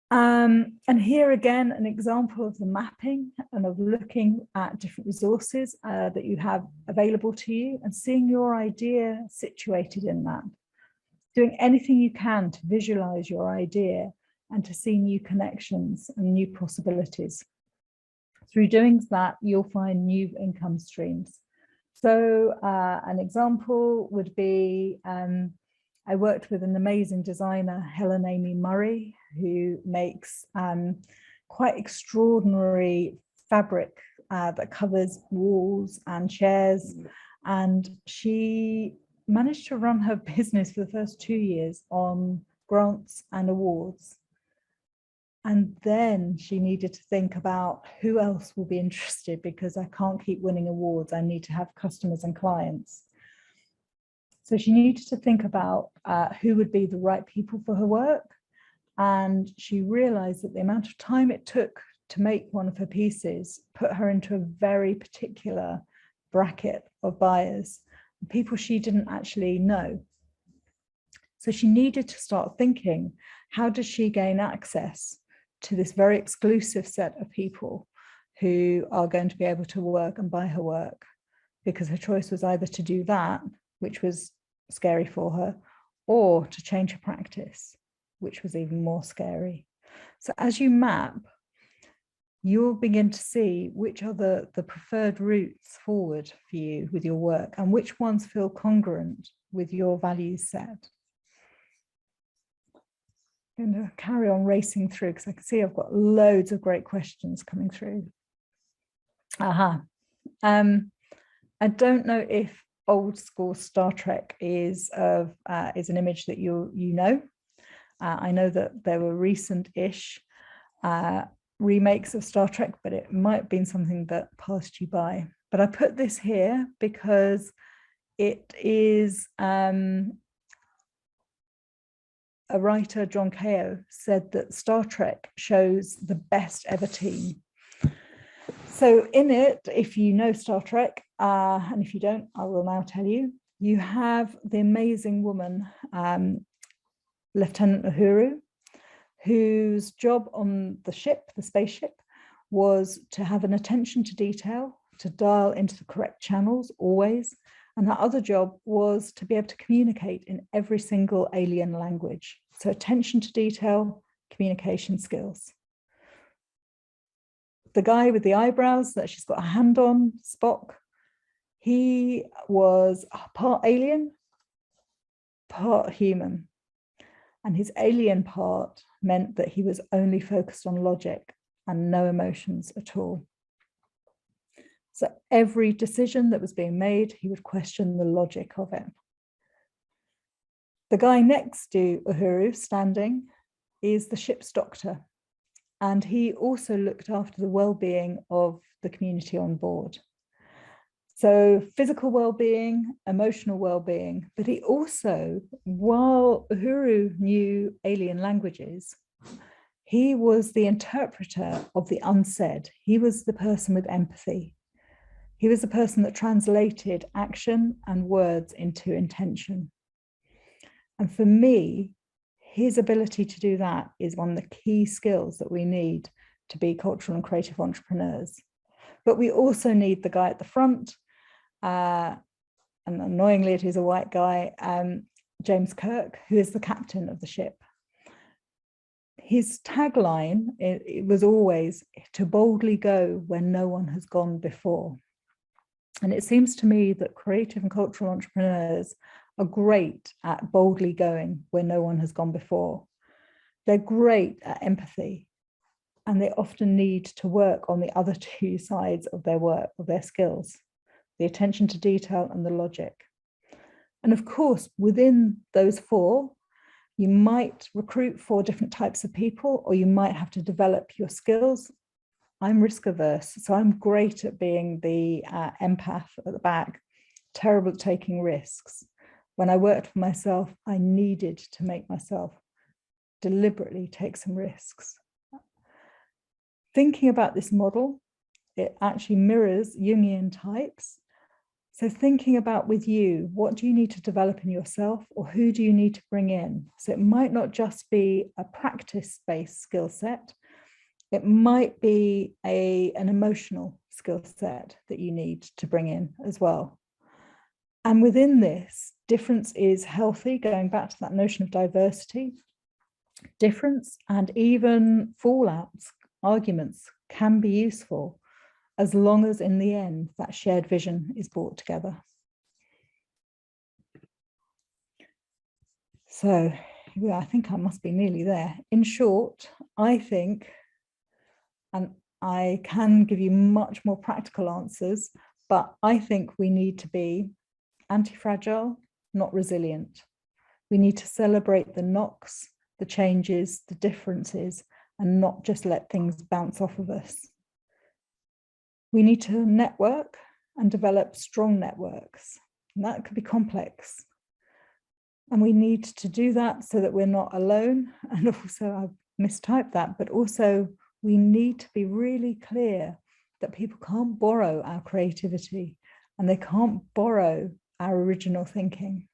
And here again, an example of the mapping and of looking at different resources that you have available to you and seeing your idea situated in that. Doing anything you can to visualize your idea and to see new connections and new possibilities. Through doing that, you'll find new income streams. So an example would be, I worked with an amazing designer, Helen Amy Murray, who makes quite extraordinary fabric that covers walls and chairs. And she managed to run her business for the first 2 years on grants and awards. And then she needed to think about who else will be interested, because I can't keep winning awards. I need to have customers and clients. So she needed to think about who would be the right people for her work. And she realized that the amount of time it took to make one of her pieces put her into a very particular bracket of buyers, people she didn't actually know. So she needed to start thinking, how does she gain access to this very exclusive set of people who are going to be able to work and buy her work? Because her choice was either to do that, which was scary for her, or to change her practice, which was even more scary. So as you map, you'll begin to see which are the preferred routes forward for you with your work and which ones feel congruent with your values set. I'm going to carry on racing through because I can see I've got loads of great questions coming through. I don't know if old school Star Trek is an image that you know. I know that there were recent-ish remakes of Star Trek, but it might have been something that passed you by. But I put this here because it is a writer, John Keogh, said that Star Trek shows the best ever team. So in it, if you know Star Trek, and if you don't, I will now tell you, you have the amazing woman, Lieutenant Uhuru, whose job on the ship, the spaceship, was to have an attention to detail, to dial into the correct channels always. And that other job was to be able to communicate in every single alien language. So attention to detail, communication skills. The guy with the eyebrows that she's got a hand on, Spock, he was part alien, part human. And his alien part meant that he was only focused on logic and no emotions at all. So every decision that was being made, he would question the logic of it. The guy next to Uhuru, standing, is the ship's doctor. And he also looked after the well-being of the community on board. So physical well-being, emotional well-being, but he also, while Uhuru knew alien languages, he was the interpreter of the unsaid. He was the person with empathy. He was the person that translated action and words into intention. And for me, his ability to do that is one of the key skills that we need to be cultural and creative entrepreneurs. But we also need the guy at the front, and annoyingly it is a white guy, James Kirk, who is the captain of the ship. His tagline, it was always to boldly go where no one has gone before. And it seems to me that creative and cultural entrepreneurs are great at boldly going where no one has gone before. They're great at empathy, and they often need to work on the other two sides of their work, of their skills, the attention to detail and the logic. And of course, within those four, you might recruit 4 different types of people, or you might have to develop your skills. I'm risk averse, so I'm great at being the empath at the back, terrible at taking risks. When I worked for myself, I needed to make myself deliberately take some risks. Thinking about this model, it actually mirrors Jungian types. So thinking about with you, what do you need to develop in yourself, or who do you need to bring in? So it might not just be a practice-based skill set. It might be an emotional skill set that you need to bring in as well. And within this, difference is healthy, going back to that notion of diversity. Difference and even fallouts, arguments can be useful, as long as in the end that shared vision is brought together. So yeah, I think I must be nearly there. In short, I think, and I can give you much more practical answers, but I think we need to be anti-fragile, not resilient. We need to celebrate the knocks, the changes, the differences, and not just let things bounce off of us. We need to network and develop strong networks, and that could be complex. And we need to do that so that we're not alone. And also, I've mistyped that, but also we need to be really clear that people can't borrow our creativity and they can't borrow our original thinking.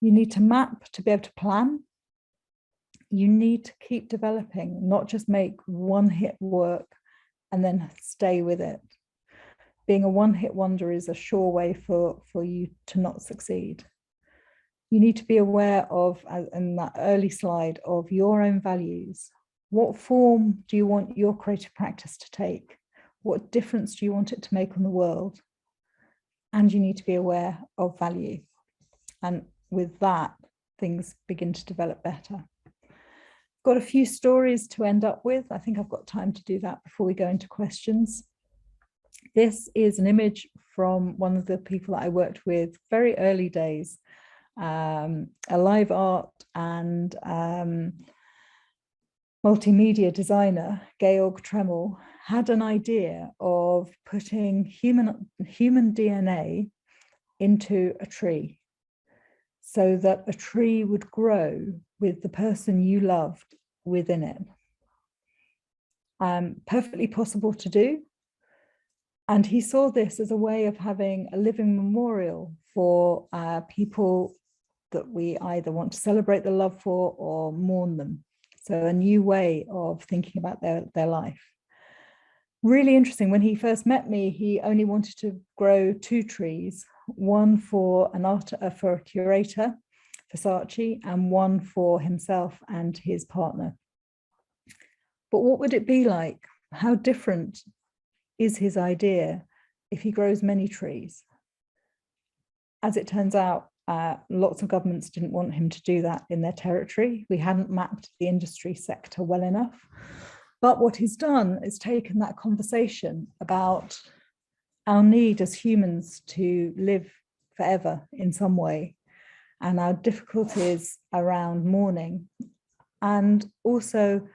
You need to map to be able to plan. You need to keep developing, not just make one-hit work and then stay with it. Being a one-hit wonder is a sure way for you to not succeed. You need to be aware of, in that early slide, of your own values. What form do you want your creative practice to take? What difference do you want it to make on the world? And you need to be aware of value. And with that, things begin to develop better. Got a few stories to end up with. I think I've got time to do that before we go into questions. This is an image from one of the people that I worked with very early days, a live art and multimedia designer, Georg Tremmel, had an idea of putting human DNA into a tree so that a tree would grow with the person you loved within it. Perfectly possible to do. And he saw this as a way of having a living memorial for people that we either want to celebrate the love for or mourn them. So a new way of thinking about their life. Really interesting. When he first met me, he only wanted to grow 2 trees, one for for a curator, Versace, and one for himself and his partner. But what would it be like? How different is his idea if he grows many trees? As it turns out, lots of governments didn't want him to do that in their territory. We hadn't mapped the industry sector well enough. But what he's done is taken that conversation about our need as humans to live forever in some way, and our difficulties around mourning, and also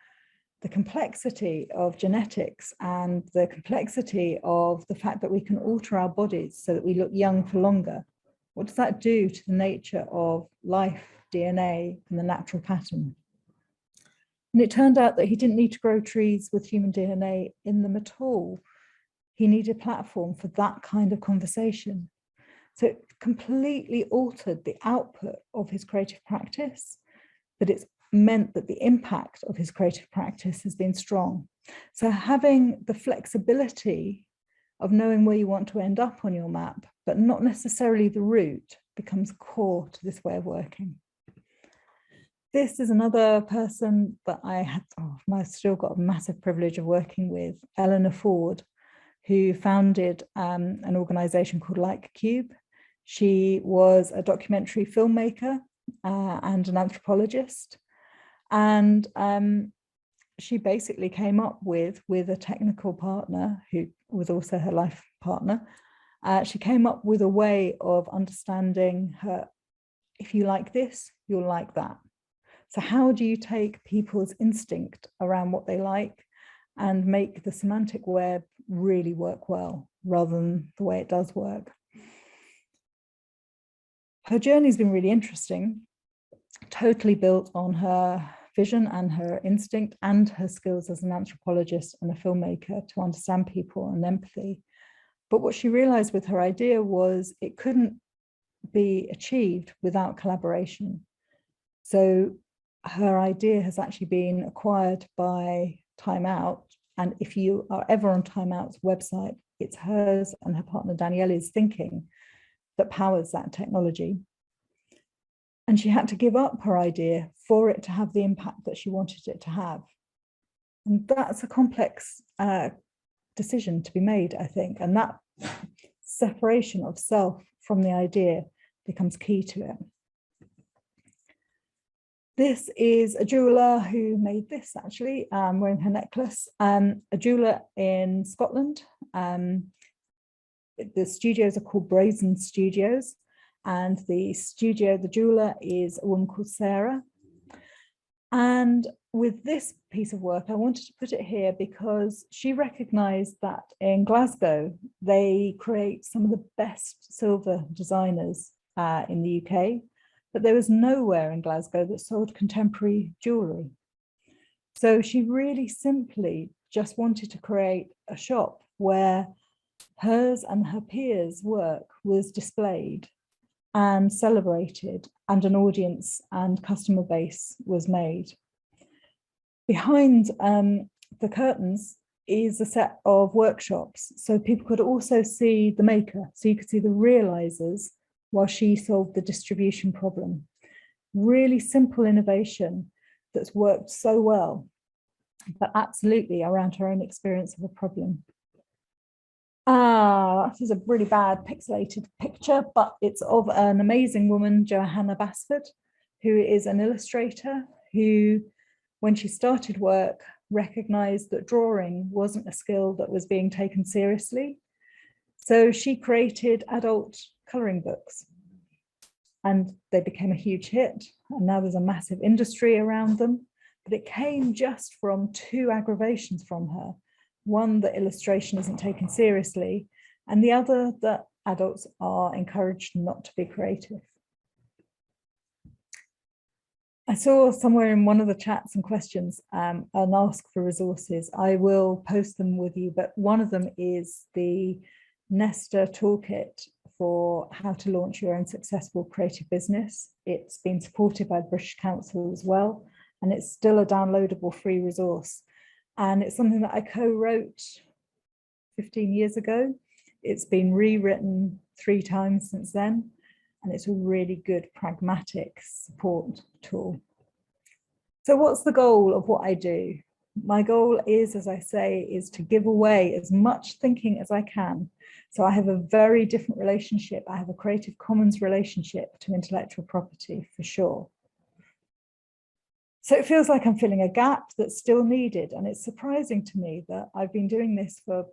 the complexity of genetics and the complexity of the fact that we can alter our bodies so that we look young for longer. What does that do to the nature of life, DNA, and the natural pattern? And it turned out that he didn't need to grow trees with human DNA in them at all. He needed a platform for that kind of conversation. So it completely altered the output of his creative practice, but it's meant that the impact of his creative practice has been strong. So having the flexibility of knowing where you want to end up on your map, but not necessarily the route, becomes core to this way of working. This is another person that I've still got a massive privilege of working with, Eleanor Ford, who founded an organization called Like Cube. She was a documentary filmmaker and an anthropologist. And she basically came up with a technical partner who was also her life partner. She came up with a way of understanding her, if you like this, you'll like that. So how do you take people's instinct around what they like and make the semantic web really work well, rather than the way it does work? Her journey's been really interesting, totally built on her vision and her instinct and her skills as an anthropologist and a filmmaker to understand people and empathy. But what she realized with her idea was it couldn't be achieved without collaboration. So her idea has actually been acquired by Time Out. And if you are ever on Time Out's website, it's hers and her partner Daniele's thinking that powers that technology. And she had to give up her idea for it to have the impact that she wanted it to have. And that's a complex decision to be made, I think. And that separation of self from the idea becomes key to it. This is a jeweler who made this, actually, wearing her necklace, a jeweler in Scotland. The studios are called Brazen Studios, and the jeweler is a woman called Sarah. And with this piece of work, I wanted to put it here because she recognized that in Glasgow, they create some of the best silver designers in the UK, but there was nowhere in Glasgow that sold contemporary jewellery. So she really simply just wanted to create a shop where hers and her peers' work was displayed and celebrated, and an audience and customer base was made. Behind the curtains is a set of workshops, so people could also see the maker, so you could see the realizers while she solved the distribution problem. Really simple innovation that's worked so well, but absolutely around her own experience of a problem. This is a really bad pixelated picture, but it's of an amazing woman, Johanna Basford, who is an illustrator who, when she started work, recognized that drawing wasn't a skill that was being taken seriously. So she created adult colouring books, and they became a huge hit. And now there's a massive industry around them. But it came just from two aggravations from her. One, that illustration isn't taken seriously, and the other, that adults are encouraged not to be creative. I saw somewhere in one of the chats and questions an ask for resources. I will post them with you, but one of them is the Nesta toolkit for how to launch your own successful creative business. It's been supported by the British Council as well, and it's still a downloadable free resource. And it's something that I co-wrote 15 years ago. It's been rewritten 3 times since then, and it's a really good pragmatic support tool. So what's the goal of what I do? My goal is, as I say, is to give away as much thinking as I can. So I have a very different relationship. I have a Creative Commons relationship to intellectual property, for sure. So it feels like I'm filling a gap that's still needed. And it's surprising to me that I've been doing this for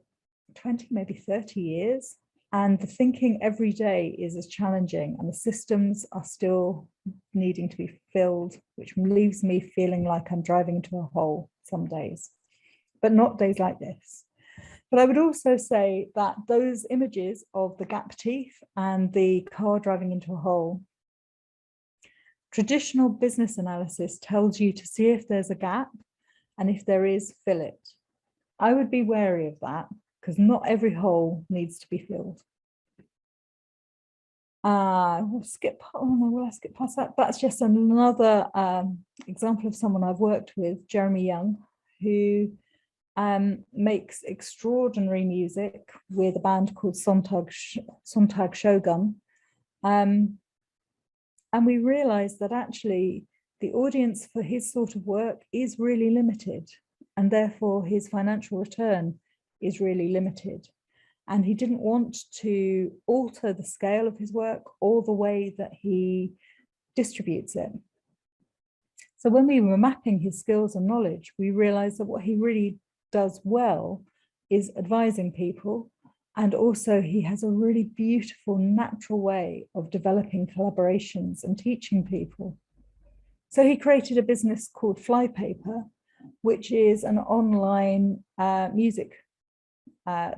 20, maybe 30 years. And the thinking every day is as challenging, and the systems are still needing to be filled, which leaves me feeling like I'm driving into a hole some days, but not days like this. But I would also say that those images of the gap teeth and the car driving into a hole, traditional business analysis tells you to see if there's a gap, and if there is, fill it. I would be wary of that, because not every hole needs to be filled. We'll skip, oh no, will I skip past that? That's just another example of someone I've worked with, Jeremy Young, who makes extraordinary music with a band called Sontag Shogun. And we realized that actually the audience for his sort of work is really limited, and therefore his financial return is really limited. And he didn't want to alter the scale of his work or the way that he distributes it. So when we were mapping his skills and knowledge, we realized that what he really does well is advising people. And also he has a really beautiful, natural way of developing collaborations and teaching people. So he created a business called Flypaper, which is an online music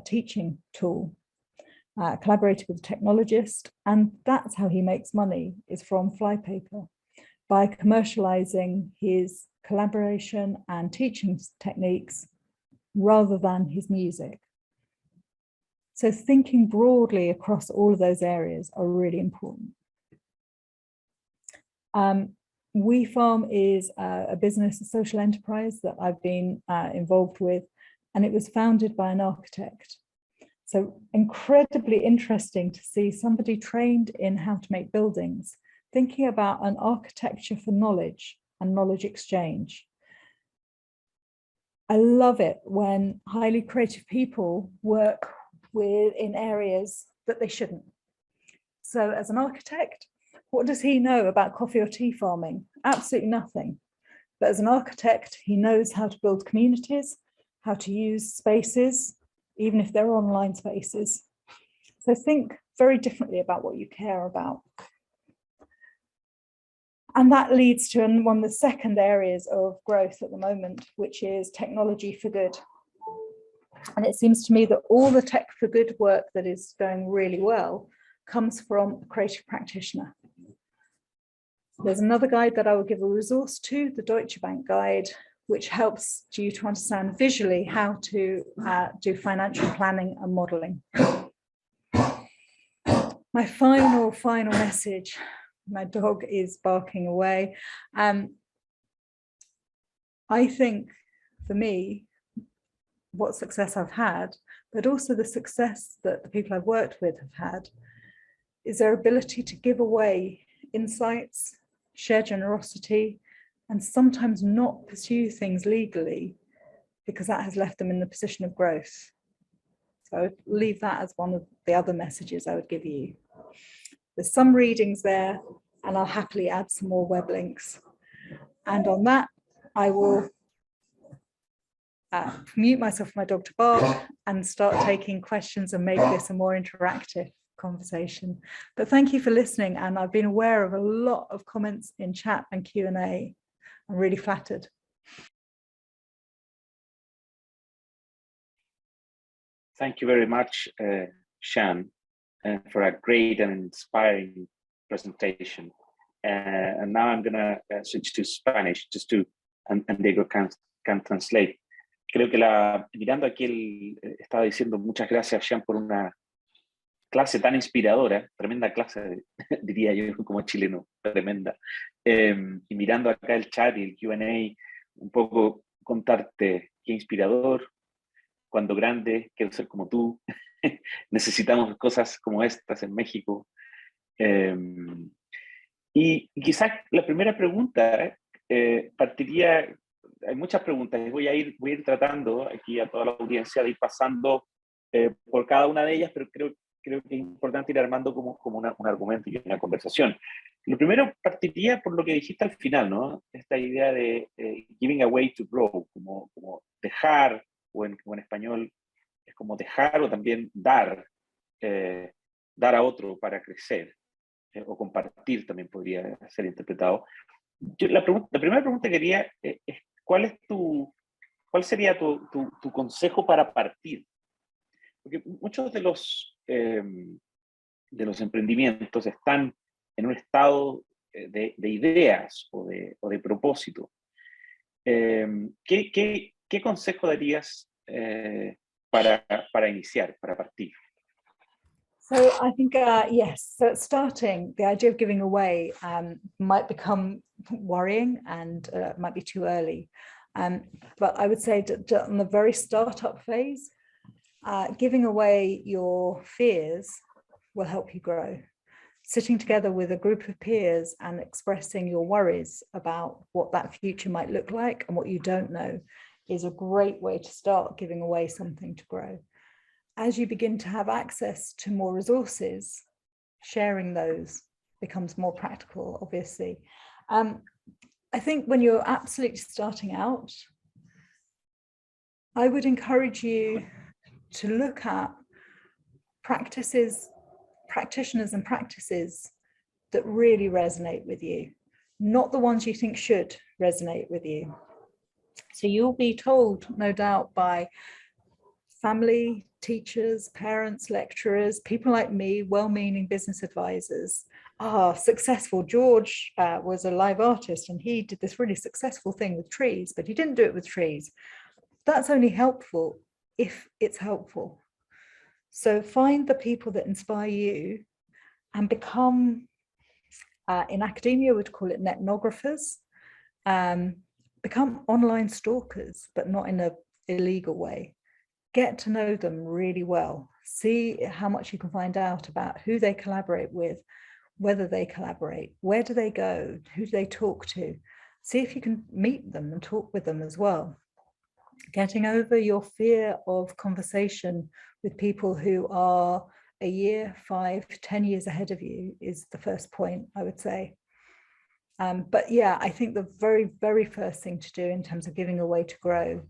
teaching tool, collaborated with a technologist, and that's how he makes money, is from Flypaper, by commercializing his collaboration and teaching techniques rather than his music. So thinking broadly across all of those areas are really important. WeFarm is a business, a social enterprise that I've been involved with, and it was founded by an architect. So incredibly interesting to see somebody trained in how to make buildings, thinking about an architecture for knowledge and knowledge exchange. I love it when highly creative people work in areas that they shouldn't. So as an architect, what does he know about coffee or tea farming? Absolutely nothing. But as an architect, he knows how to build communities, how to use spaces, even if they're online spaces. So think very differently about what you care about. And that leads to one of the second areas of growth at the moment, which is technology for good. And it seems to me that all the tech for good work that is going really well comes from a creative practitioner. There's another guide that I will give a resource to, the Deutsche Bank guide, which helps you to understand visually how to do financial planning and modeling. My final message, my dog is barking away. I think for me, what success I've had, but also the success that the people I've worked with have had, is their ability to give away insights, share generosity, and sometimes not pursue things legally, because that has left them in the position of growth. So I would leave that as one of the other messages I would give you. There's some readings there, and I'll happily add some more web links. And on that, I will mute myself for my dog to bark and start taking questions and make this a more interactive conversation. But thank you for listening, and I've been aware of a lot of comments in chat and Q&A. I'm really flattered. Thank you very much, Shan, for a great and inspiring presentation. And now I'm going to switch to Spanish, just to, and Diego can translate. Creo que mirando aquí, él estaba diciendo muchas gracias, Shan, por una clase tan inspiradora, tremenda clase, diría yo como chileno, tremenda. Y mirando acá el chat y el Q&A, un poco contarte qué inspirador. Cuando grande, quiero ser como tú. Necesitamos cosas como estas en México. Y quizás la primera pregunta partiría, hay muchas preguntas, voy a ir tratando aquí a toda la audiencia de ir pasando por cada una de ellas, pero creo que es importante ir armando como un argumento y una conversación. Lo primero partiría por lo que dijiste al final, ¿no? Esta idea de giving away to grow, como dejar, o en español es como dejar o también dar a otro para crecer, o compartir también podría ser interpretado. La primera pregunta que quería es ¿cuál sería tu consejo para partir? Porque muchos de los emprendimientos están en un estado de ideas o de propósito. ¿Qué consejo darías para iniciar, para partir? So I think, yes, so starting, the idea of giving away might become worrying and might be too early. But I would say that on the very startup phase, giving away your fears will help you grow. Sitting together with a group of peers and expressing your worries about what that future might look like and what you don't know is a great way to start giving away something to grow. As you begin to have access to more resources, sharing those becomes more practical, obviously. I think when you're absolutely starting out, I would encourage you to look at practitioners and practices that really resonate with you, not the ones you think should resonate with you. So you'll be told, no doubt, by family, teachers, parents, lecturers, people like me, well-meaning business advisors. Successful George was a live artist and he did this really successful thing with trees, but he didn't do it with trees. That's only helpful if it's helpful. So find the people that inspire you and become, in academia, we'd call it netnographers, become online stalkers, but not in an illegal way. Get to know them really well. See how much you can find out about who they collaborate with, whether they collaborate, where do they go, who do they talk to. See if you can meet them and talk with them as well. Getting over your fear of conversation with people who are a year, 5, 10 years ahead of you is the first point, I would say. But yeah, I think the very, very first thing to do in terms of giving away to grow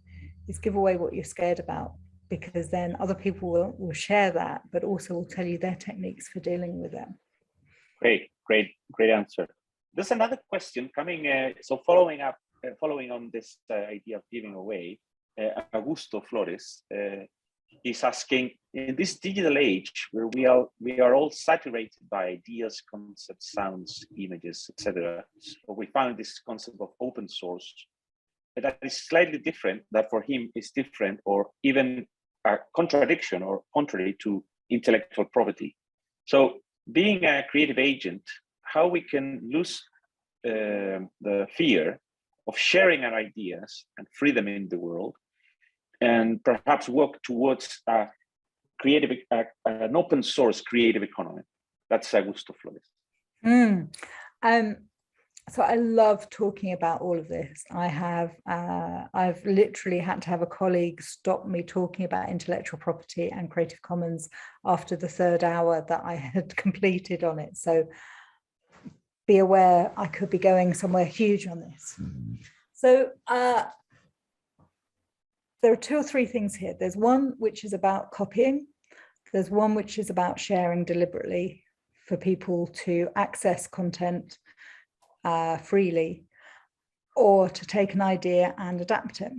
is give away what you're scared about, because then other people will share that, but also will tell you their techniques for dealing with them. Great answer. There's another question coming. So following on this idea of giving away, Augusto Flores is asking, in this digital age where we are all saturated by ideas, concepts, sounds, images, etc., so we found this concept of open source that is slightly different, that for him is different or even a contradiction or contrary to intellectual property. So being a creative agent, how we can lose the fear of sharing our ideas and free them in the world, and perhaps work towards an open source creative economy. That's Augusto Flores. So I love talking about all of this. I've literally had to have a colleague stop me talking about intellectual property and Creative Commons after the 3rd hour that I had completed on it. So be aware I could be going somewhere huge on this. So there are two or three things here. There's one which is about copying. There's one which is about sharing deliberately for people to access content freely, or to take an idea and adapt it.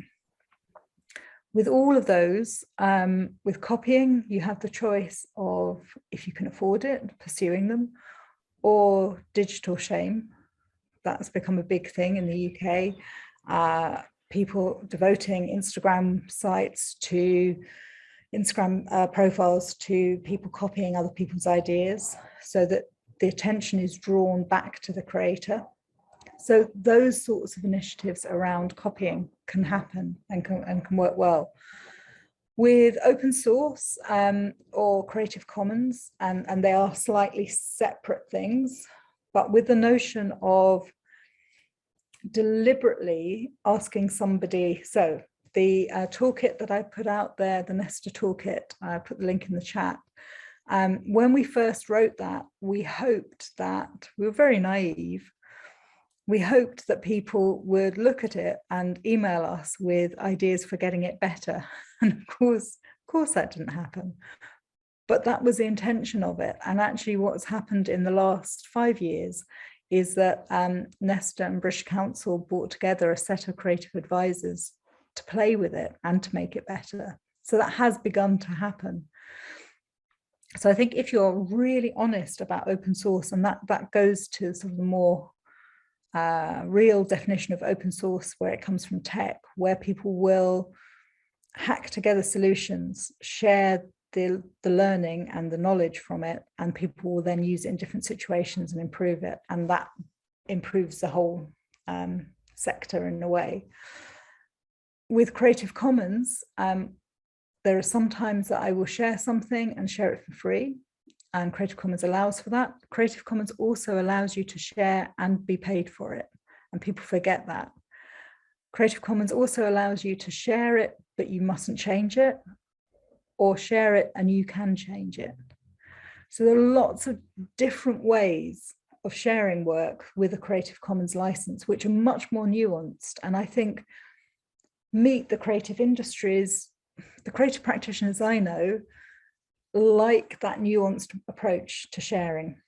With all of those, with copying, you have the choice of, if you can afford it, pursuing them, or digital shame. That's become a big thing in the UK. People devoting Instagram sites to Instagram profiles to people copying other people's ideas, so that the attention is drawn back to the creator. So those sorts of initiatives around copying can happen and can work well. With open source or Creative Commons, and they are slightly separate things, but with the notion of deliberately asking somebody, so the toolkit that I put out there, the Nesta toolkit, I put the link in the chat. When we first wrote that, we hoped that, we were very naive, we hoped that people would look at it and email us with ideas for getting it better. And of course that didn't happen. But that was the intention of it. And actually what's happened in the last 5 years is that Nesta and British Council brought together a set of creative advisors to play with it and to make it better. So that has begun to happen. So I think if you're really honest about open source, and that goes to sort of the more real definition of open source, where it comes from tech, where people will hack together solutions, share the learning and the knowledge from it, and people will then use it in different situations and improve it, and that improves the whole sector in a way. With Creative Commons, there are some times that I will share something and share it for free, and Creative Commons allows for that. Creative Commons also allows you to share and be paid for it, and people forget that. Creative Commons also allows you to share it, but you mustn't change it, or share it and you can change it. So there are lots of different ways of sharing work with a Creative Commons license, which are much more nuanced, and I think meet the creative industries, the creative practitioners I know, like that nuanced approach to sharing.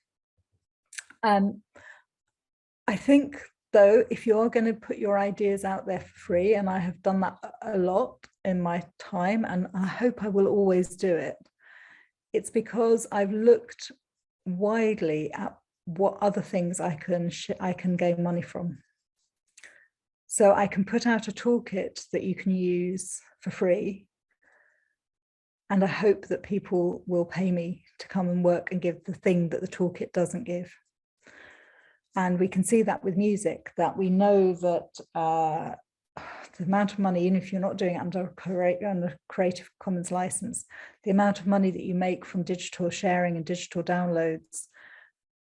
I think though, if you're going to put your ideas out there for free, and I have done that a lot in my time, and I hope I will always do it, it's because I've looked widely at what other things I can gain money from. So I can put out a toolkit that you can use for free, and I hope that people will pay me to come and work and give the thing that the toolkit doesn't give. And we can see that with music, that we know that the amount of money, even if you're not doing it under Creative Commons license, the amount of money that you make from digital sharing and digital downloads,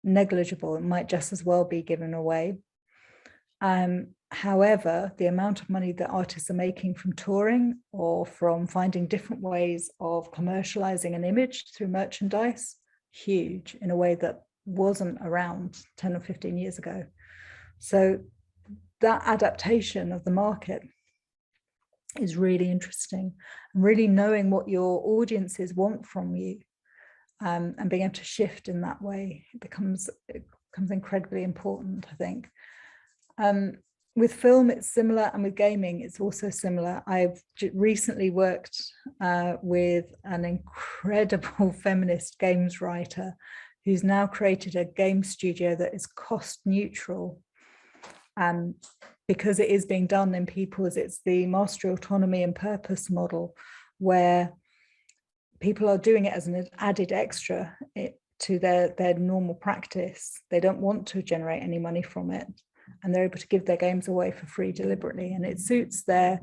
negligible. It might just as well be given away. However, the amount of money that artists are making from touring or from finding different ways of commercializing an image through merchandise, huge, in a way that wasn't around 10 or 15 years ago. So that adaptation of the market is really interesting, and really knowing what your audiences want from you, and being able to shift in that way, it becomes incredibly important, I think. With film, it's similar, and with gaming, it's also similar. I've recently worked with an incredible feminist games writer who's now created a game studio that is cost neutral, because it is being done in people's, it's the mastery, autonomy and purpose model, where people are doing it as an added extra to their normal practice. They don't want to generate any money from it, and they're able to give their games away for free deliberately, and it suits they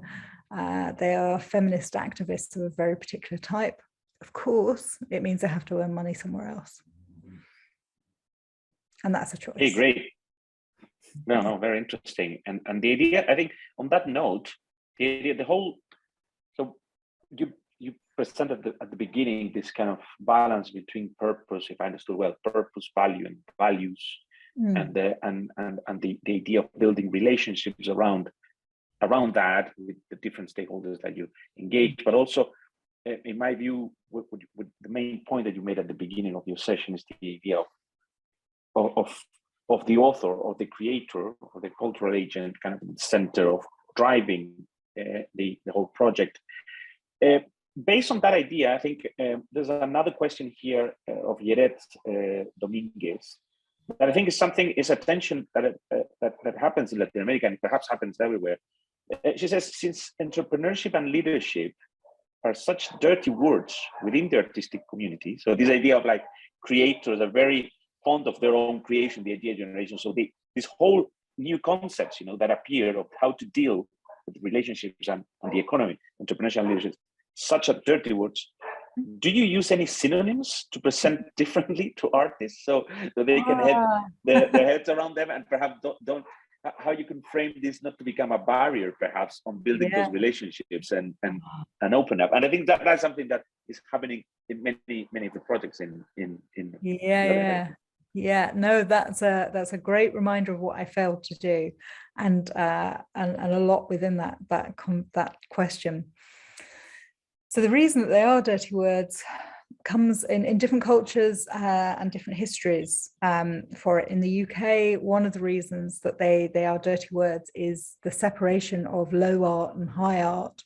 are feminist activists of a very particular type. Of course, it means they have to earn money somewhere else. And that's a choice. Hey, great. No, very interesting. And the idea, I think on that note, the idea, so you presented at the beginning this kind of balance between purpose, if I understood well, purpose, value, and values, and the idea of building relationships around around that with the different stakeholders that you engage, but also, in my view, the main point that you made at the beginning of your session is the idea of the author or the creator or the cultural agent kind of in the center of driving the whole project. Based on that idea, I think there's another question here of Yeret Dominguez that I think is a tension that happens in Latin America and perhaps happens everywhere. She says, since entrepreneurship and leadership are such dirty words within the artistic community, so this idea of like creators are very fond of their own creation, the idea generation. So this whole new concepts, that appear of how to deal with relationships and the economy, entrepreneurship and leadership, such a dirty words. Do you use any synonyms to present differently to artists so they can have their heads around them, and perhaps don't how you can frame this not to become a barrier perhaps on building those relationships and open up? And I think that's something that is happening in many of the projects in no, that's a great reminder of what I failed to do, and a lot within that question. So the reason that they are dirty words comes in different cultures and different histories for it. In the UK, one of the reasons that they are dirty words is the separation of low art and high art,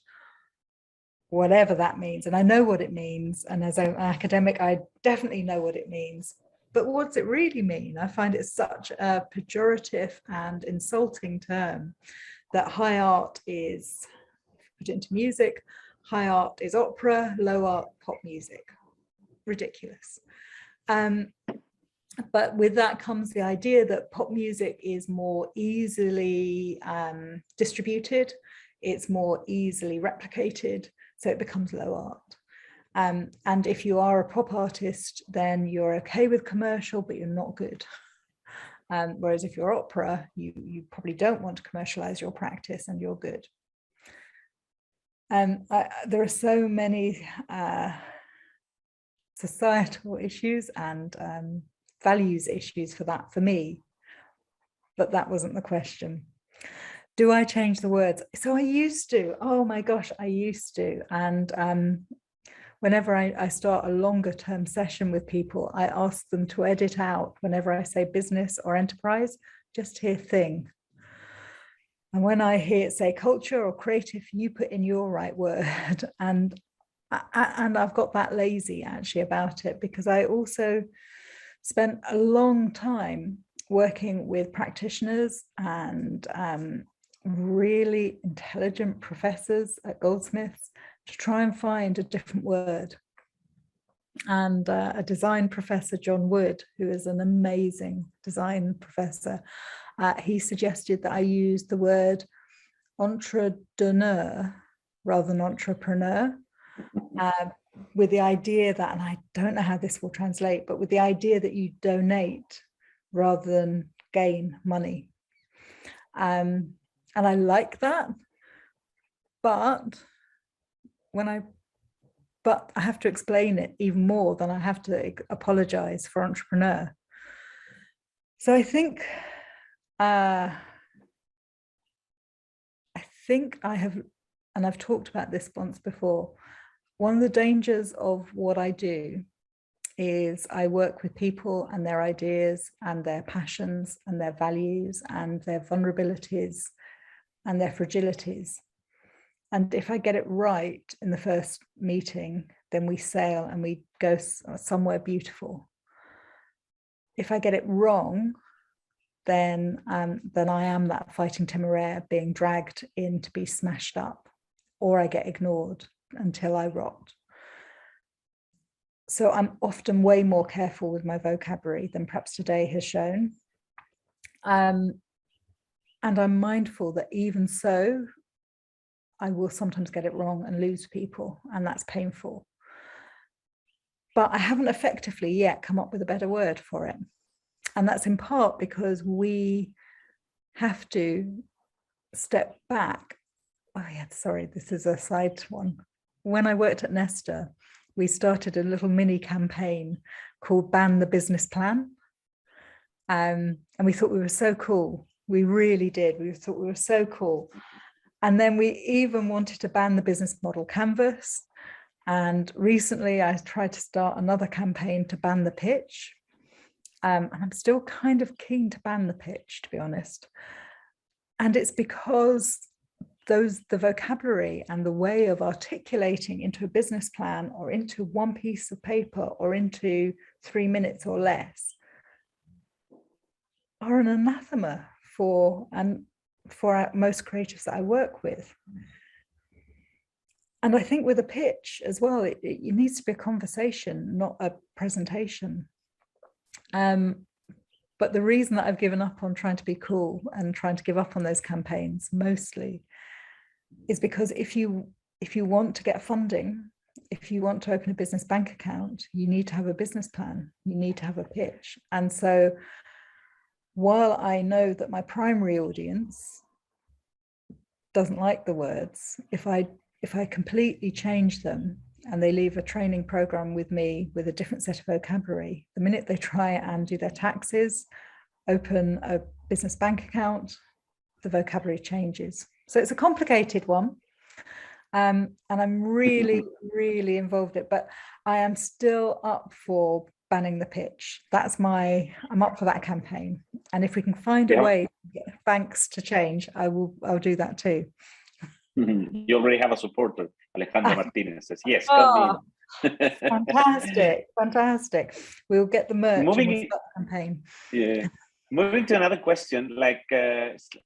whatever that means. And I know what it means. And as an academic, I definitely know what it means. But what does it really mean? I find it such a pejorative and insulting term that high art is, put it into music, high art is opera, low art pop music. Ridiculous. But with that comes the idea that pop music is more easily distributed, it's more easily replicated, so it becomes low art. And if you are a pop artist, then you're okay with commercial, but you're not good. Whereas if you're opera, you probably don't want to commercialize your practice and you're good. There are so many societal issues and values issues for me, but that wasn't the question. Do I change the words? So I used to, oh my gosh, I used to. And whenever I start a longer term session with people, I ask them to edit out whenever I say business or enterprise, just hear thing. And when I hear it say culture or creative, you put in your right word. And I've got that lazy actually about it, because I also spent a long time working with practitioners and really intelligent professors at Goldsmiths to try and find a different word. And a design professor, John Wood, who is an amazing design professor, he suggested that I use the word entrepreneur rather than entrepreneur, with the idea that, and I don't know how this will translate, but with the idea that you donate rather than gain money. And I like that, but I have to explain it even more than I have to apologize for entrepreneur. So I think I have, and I've talked about this once before, one of the dangers of what I do is I work with people and their ideas and their passions and their values and their vulnerabilities and their fragilities. And if I get it right in the first meeting, then we sail and we go somewhere beautiful. If I get it wrong, then I am that fighting temeraire being dragged in to be smashed up, or I get ignored until I rot. So I'm often way more careful with my vocabulary than perhaps today has shown. And I'm mindful that even so, I will sometimes get it wrong and lose people, and that's painful. But I haven't effectively yet come up with a better word for it. And that's in part because we have to step back. Oh yeah, sorry, this is a side one. When I worked at Nesta, we started a little mini campaign called Ban the Business Plan. And we thought we were so cool. We really did. We thought we were so cool. And then we even wanted to ban the business model canvas. And recently I tried to start another campaign to ban the pitch. And I'm still kind of keen to ban the pitch, to be honest. And it's because the vocabulary and the way of articulating into a business plan or into one piece of paper or into 3 minutes or less are an anathema for most creatives that I work with. And I think with a pitch as well, it needs to be a conversation, not a presentation. But the reason that I've given up on trying to be cool and trying to give up on those campaigns mostly is because if you want to get funding, if you want to open a business bank account, you need to have a business plan, you need to have a pitch. And so while I know that my primary audience doesn't like the words, if I completely change them and they leave a training program with me with a different set of vocabulary, the minute they try and do their taxes, open a business bank account, the vocabulary changes. So it's a complicated one. And I'm really, really involved in it, but I am still up for banning the pitch. I'm up for that campaign. And if we can find a way to get banks to change, I'll do that too. You already have a supporter, Alejandra Martinez says, yes, fantastic. We'll get the merch and we'll start the campaign. Yeah. Moving to another question, like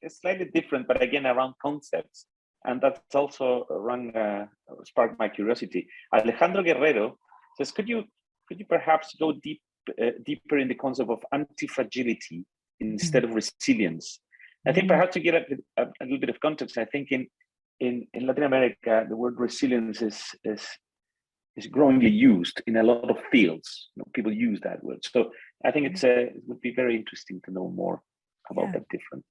slightly different, but again around concepts, and that's also sparked my curiosity. Alejandro Guerrero says, could you perhaps go deeper in the concept of anti-fragility instead of resilience? I think perhaps to get a little bit of context, I think in Latin America, the word resilience is growingly used in a lot of fields. People use that word. So I think it would be very interesting to know more about that difference.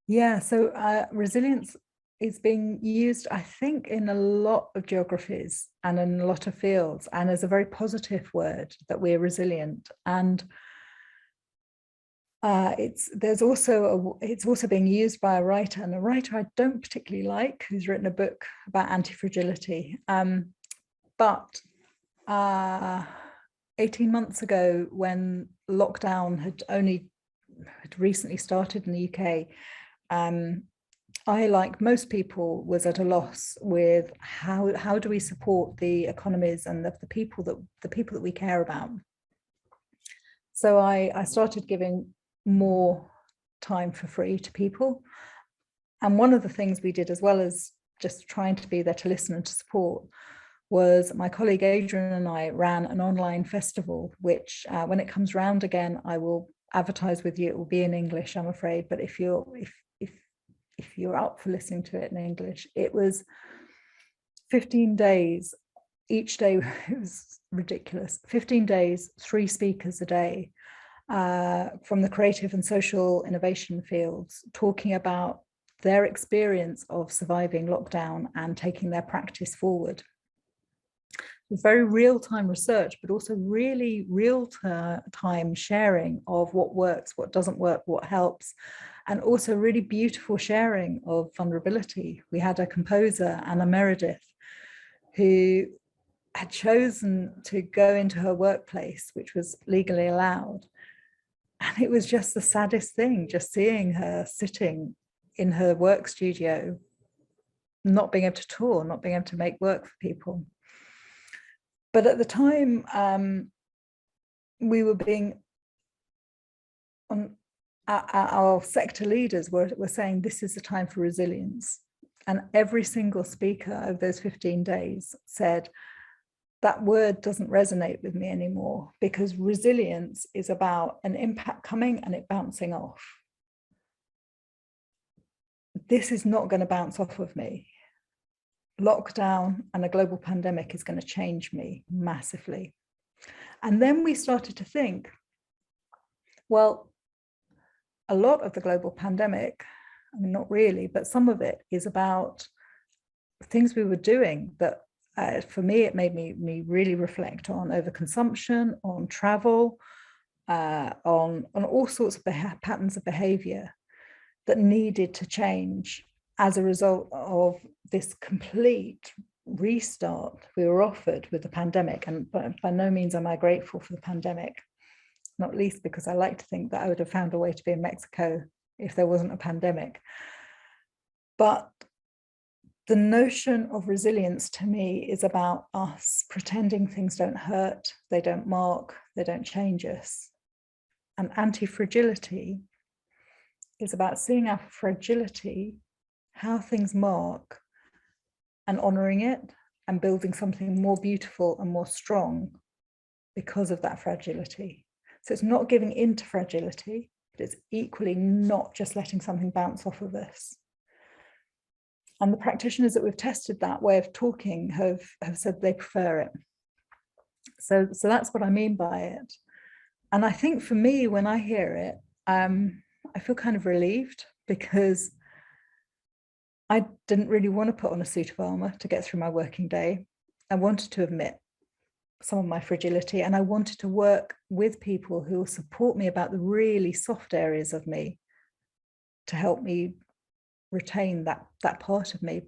Yeah, so resilience is being used, I think, in a lot of geographies and in a lot of fields, and as a very positive word that we're resilient. And it's also being used by a writer, and a writer I don't particularly like, who's written a book about anti-fragility. But 18 months ago, when lockdown had recently started in the UK, I, like most people, was at a loss with how do we support the economies and the people that we care about. So I started giving more time for free to people. And one of the things we did, as well as just trying to be there to listen and to support, was my colleague Adrian and I ran an online festival, which when it comes round again, I will advertise with you. It will be in English, I'm afraid, but if you're up for listening to it in English, it was 15 days. Each day, it was ridiculous. 15 days, 3 speakers a day from the creative and social innovation fields, talking about their experience of surviving lockdown and taking their practice forward. Very real-time research, but also really real-time sharing of what works, what doesn't work, what helps, and also really beautiful sharing of vulnerability. We had a composer, Anna Meredith, who had chosen to go into her workplace, which was legally allowed. And it was just the saddest thing, just seeing her sitting in her work studio, not being able to tour, not being able to make work for people. But at the time, we were our sector leaders were saying, this is the time for resilience. And every single speaker over those 15 days said, that word doesn't resonate with me anymore, because resilience is about an impact coming and it bouncing off. This is not going to bounce off of me. Lockdown and a global pandemic is going to change me massively. And then we started to think, well, a lot of the global pandemic, I mean, not really, but some of it is about things we were doing that for me, it made me really reflect on overconsumption, on travel, on all sorts of patterns of behavior that needed to change. as a result of this complete restart we were offered with the pandemic. And by no means am I grateful for the pandemic, not least because I like to think that I would have found a way to be in Mexico if there wasn't a pandemic. But the notion of resilience to me is about us pretending things don't hurt, they don't mark, they don't change us. And anti-fragility is about seeing our fragility, how things mark, and honoring it and building something more beautiful and more strong because of that fragility. So it's not giving in to fragility, but it's equally not just letting something bounce off of us. And the practitioners that we've tested that way of talking have said they prefer it. So that's what I mean by it. And I think for me, when I hear it, I feel kind of relieved, because I didn't really want to put on a suit of armor to get through my working day. I wanted to admit some of my fragility, and I wanted to work with people who will support me about the really soft areas of me to help me retain that part of me,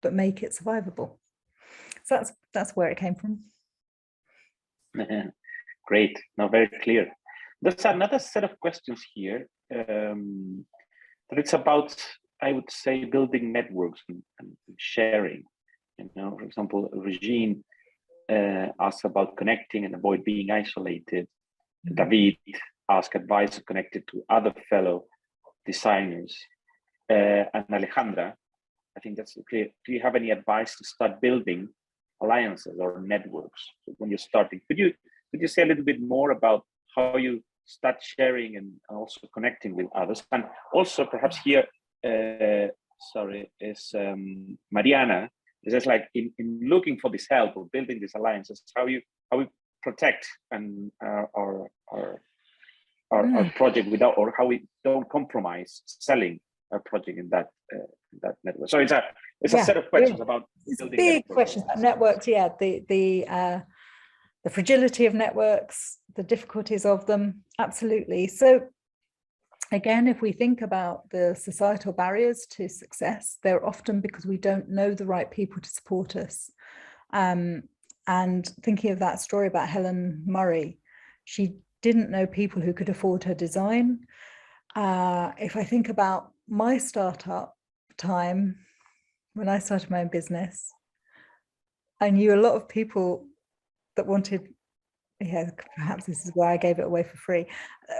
but make it survivable. So that's where it came from. Great, now very clear. There's another set of questions here that it's about, I would say, building networks and sharing. You know, for example, Regine asked about connecting and avoid being isolated. David asked advice connected to other fellow designers. And Alejandra, I think that's clear. Do you have any advice to start building alliances or networks when you're starting? Could you say a little bit more about how you start sharing and also connecting with others? And also perhaps here, Mariana, it's just like in looking for this help or building these alliances, how we protect and our project without, or how we don't compromise selling our project in that network. So it's a set of questions about building big questions about networks. Yeah, the fragility of networks, the difficulties of them, absolutely. So again, if we think about the societal barriers to success, they're often because we don't know the right people to support us. And thinking of that story about Helen Murray, she didn't know people who could afford her design. If I think about my startup time, when I started my own business, I knew a lot of people that wanted, perhaps this is why I gave it away for free.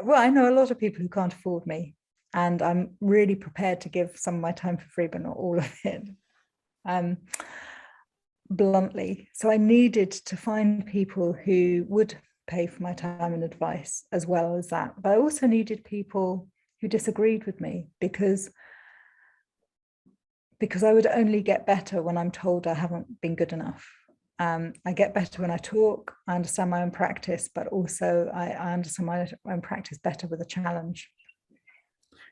Well, I know a lot of people who can't afford me, and I'm really prepared to give some of my time for free, but not all of it, bluntly. So I needed to find people who would pay for my time and advice as well as that. But I also needed people who disagreed with me, because I would only get better when I'm told I haven't been good enough. I get better when I talk, I understand my own practice, but also I understand my own practice better with a challenge.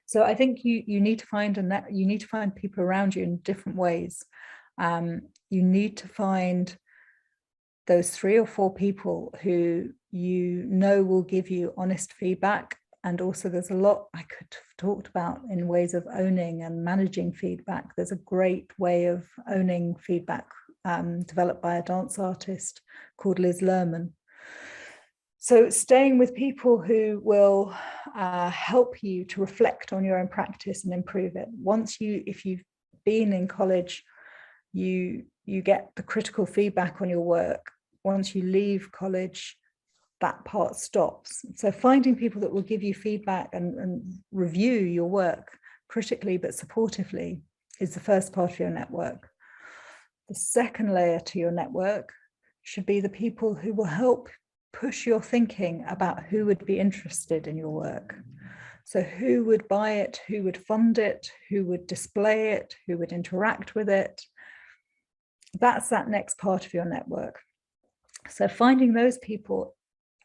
So I think you need to find you need to find people around you in different ways. You need to find those 3 or 4 people who you know will give you honest feedback. And also there's a lot I could have talked about in ways of owning and managing feedback. There's a great way of owning feedback developed by a dance artist called Liz Lerman. So staying with people who will help you to reflect on your own practice and improve it. If you've been in college, you get the critical feedback on your work. Once you leave college, that part stops. So finding people that will give you feedback and review your work critically but supportively is the first part of your network. The second layer to your network should be the people who will help push your thinking about who would be interested in your work. So who would buy it, who would fund it, who would display it, who would interact with it. That's that next part of your network. So finding those people,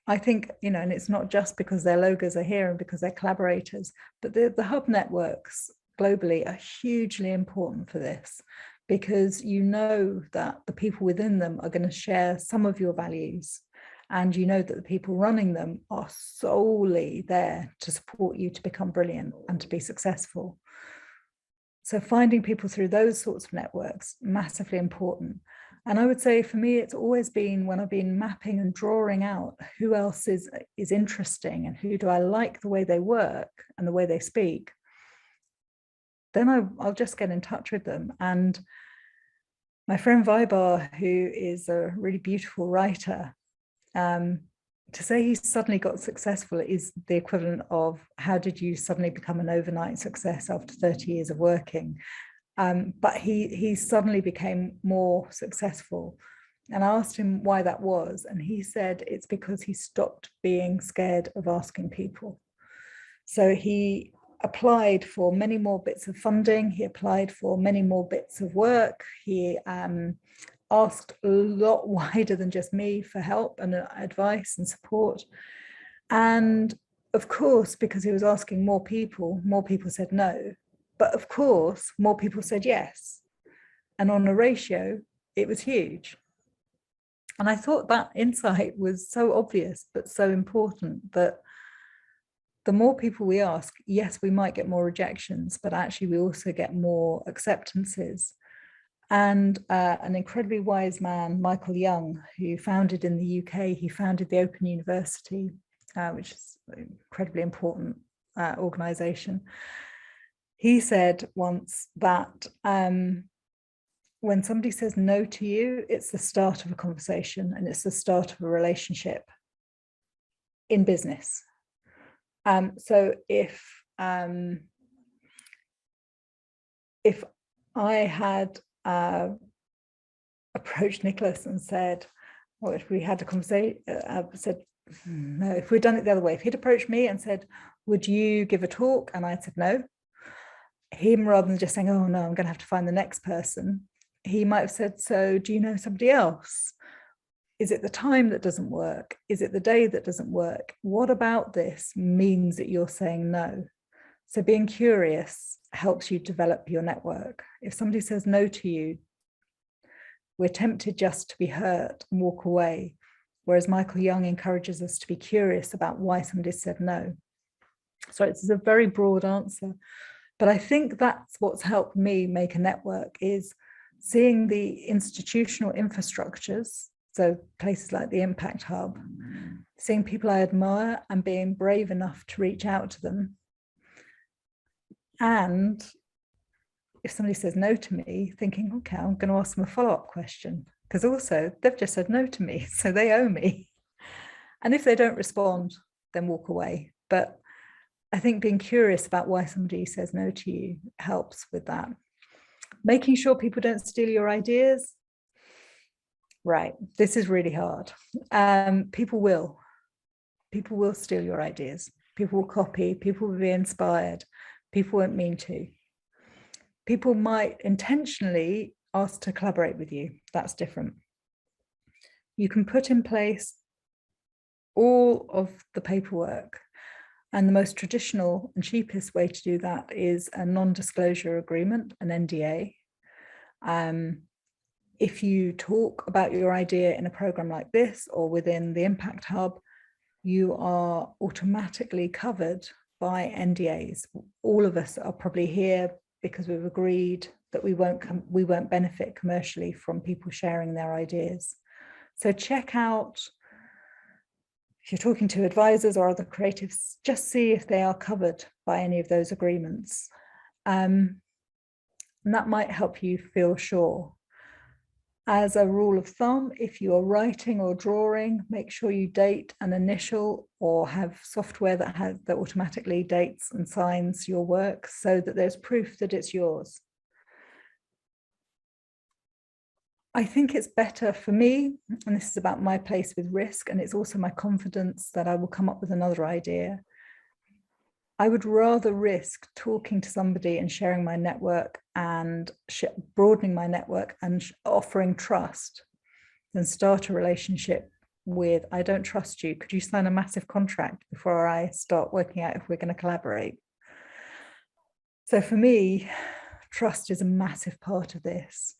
I think, and it's not just because their logos are here and because they're collaborators, but the hub networks globally are hugely important for this, because you know that the people within them are going to share some of your values, and you know that the people running them are solely there to support you to become brilliant and to be successful. So finding people through those sorts of networks, massively important. And I would say for me, it's always been when I've been mapping and drawing out who else is interesting and who do I like the way they work and the way they speak, then I'll just get in touch with them. And my friend Vibar, who is a really beautiful writer, to say he suddenly got successful is the equivalent of how did you suddenly become an overnight success after 30 years of working? But he suddenly became more successful. And I asked him why that was. And he said it's because he stopped being scared of asking people. So he applied for many more bits of funding. He applied for many more bits of work. He asked a lot wider than just me for help and advice and support. And of course, because he was asking more people said no. But of course, more people said yes. And on a ratio, it was huge. And I thought that insight was so obvious, but so important, that the more people we ask, yes, we might get more rejections, but actually we also get more acceptances. And an incredibly wise man, Michael Young, who founded in the UK, he founded the Open University, which is an incredibly important organization. He said once that when somebody says no to you, it's the start of a conversation and it's the start of a relationship in business. So if I had approached Nicholas and said, well, if we had a conversation, said, no, if we'd done it the other way, if he'd approached me and said, would you give a talk? And I said, no. Him, rather than just saying, oh no, I'm going to have to find the next person, he might have said, so do you know somebody else? Is it the time that doesn't work? Is it the day that doesn't work? What about this means that you're saying no? So being curious helps you develop your network. If somebody says no to you, we're tempted just to be hurt and walk away. Whereas Michael Young encourages us to be curious about why somebody said no. So it's a very broad answer. But I think that's what's helped me make a network, is seeing the institutional infrastructures, so places like the Impact Hub, seeing people I admire and being brave enough to reach out to them. And if somebody says no to me, thinking, okay, I'm going to ask them a follow-up question, because also they've just said no to me, so they owe me. And if they don't respond, then walk away. But I think being curious about why somebody says no to you helps with that. Making sure people don't steal your ideas. Right, this is really hard. People will steal your ideas. People will copy, people will be inspired. People won't mean to. People might intentionally ask to collaborate with you. That's different. You can put in place all of the paperwork. And the most traditional and cheapest way to do that is a non-disclosure agreement, an NDA. If you talk about your idea in a program like this or within the Impact Hub, you are automatically covered by NDAs. All of us are probably here because we've agreed that we won't benefit commercially from people sharing their ideas. So check out, if you're talking to advisors or other creatives, just see if they are covered by any of those agreements. And that might help you feel sure. As a rule of thumb, if you are writing or drawing, make sure you date an initial or have software that automatically dates and signs your work so that there's proof that it's yours. I think it's better for me, and this is about my place with risk, and it's also my confidence that I will come up with another idea. I would rather risk talking to somebody and sharing my network and broadening my network and offering trust than start a relationship with, I don't trust you. Could you sign a massive contract before I start working out if we're going to collaborate? So for me, trust is a massive part of this.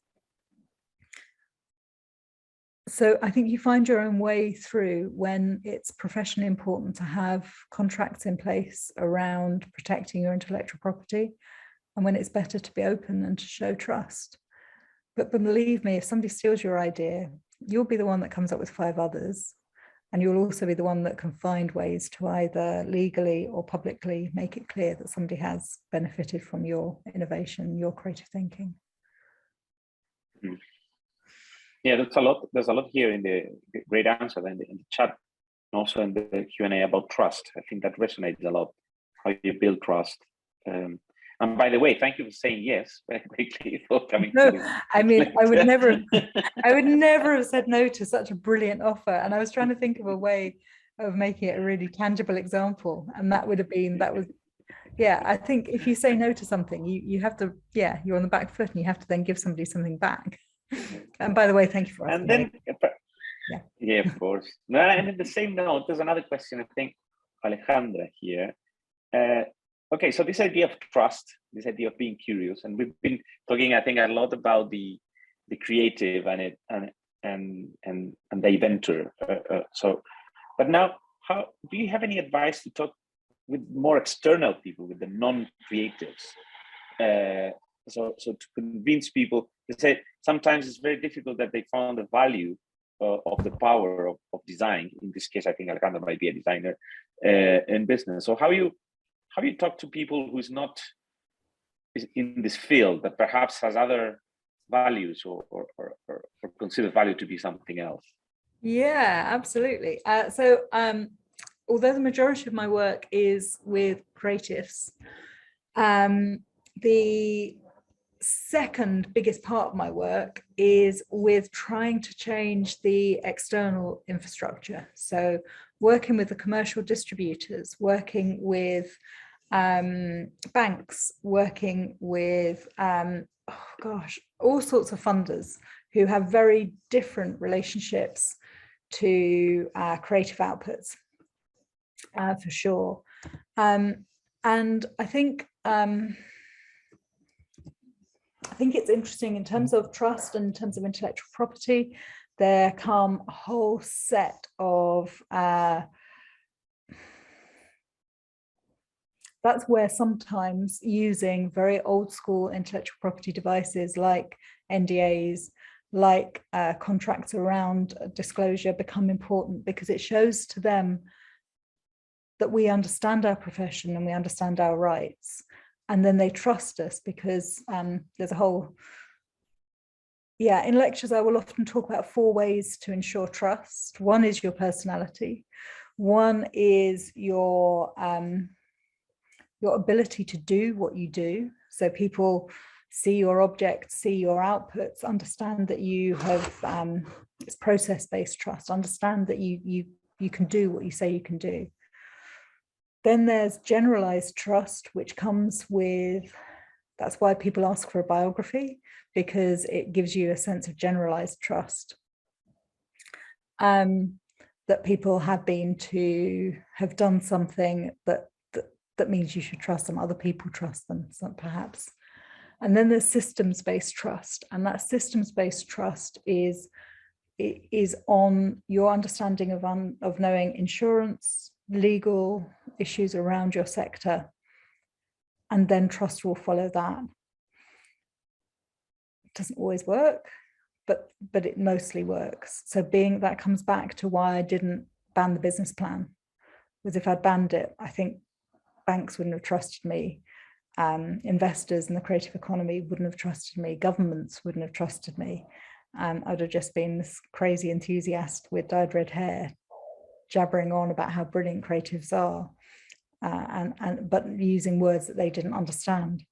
So I think you find your own way through when it's professionally important to have contracts in place around protecting your intellectual property. and when it's better to be open and to show trust. But believe me, if somebody steals your idea, you'll be the one that comes up with 5 others, and you'll also be the one that can find ways to either legally or publicly make it clear that somebody has benefited from your innovation, your creative thinking. Yeah, there's a lot here in the great answer in the chat, and also in the Q&A about trust. I think that resonates a lot, how you build trust. And by the way, thank you for saying yes very quickly for coming. No, I mean, I would never have said no to such a brilliant offer. And I was trying to think of a way of making it a really tangible example. And that would have been, yeah, I think if you say no to something, you have to, yeah, you're on the back foot and you have to then give somebody something back. And by the way, thank you for asking. And then, yeah, of course. No, and in the same note, there's another question, I think, Alejandra here. Okay, so this idea of trust, this idea of being curious, and we've been talking, I think, a lot about the creative and the inventor. But now, how do you have any advice to talk with more external people, with the non-creatives? So to convince people, to say sometimes it's very difficult that they found the value of the power of design. In this case, I think Alejandra might be a designer in business. So how you talk to people who's not in this field, that perhaps has other values or considers value to be something else? Yeah, absolutely. Although the majority of my work is with creatives, the second biggest part of my work is with trying to change the external infrastructure. So working with the commercial distributors, working with banks, working with, all sorts of funders who have very different relationships to creative outputs, for sure. And I think it's interesting in terms of trust and in terms of intellectual property. There come a whole set of that's where sometimes using very old school intellectual property devices like NDAs, like contracts around disclosure become important, because it shows to them that we understand our profession and we understand our rights. And then they trust us, because there's a whole, in lectures I will often talk about 4 ways to ensure trust. One is your personality. One is your ability to do what you do. So people see your objects, see your outputs, understand that you have, it's process-based trust, understand that you can do what you say you can do. Then there's generalized trust, which comes with, that's why people ask for a biography, because it gives you a sense of generalized trust. That people have done something that means you should trust them, other people trust them, perhaps. And then there's systems-based trust, and that systems-based trust is on your understanding of knowing insurance, legal issues around your sector, and then trust will follow that. It doesn't always work, but it mostly works. So that comes back to why I didn't ban the business plan, because if I'd banned it, I think banks wouldn't have trusted me, investors in the creative economy wouldn't have trusted me, governments wouldn't have trusted me. I'd have just been this crazy enthusiast with dyed red hair, jabbering on about how brilliant creatives are, but using words that they didn't understand.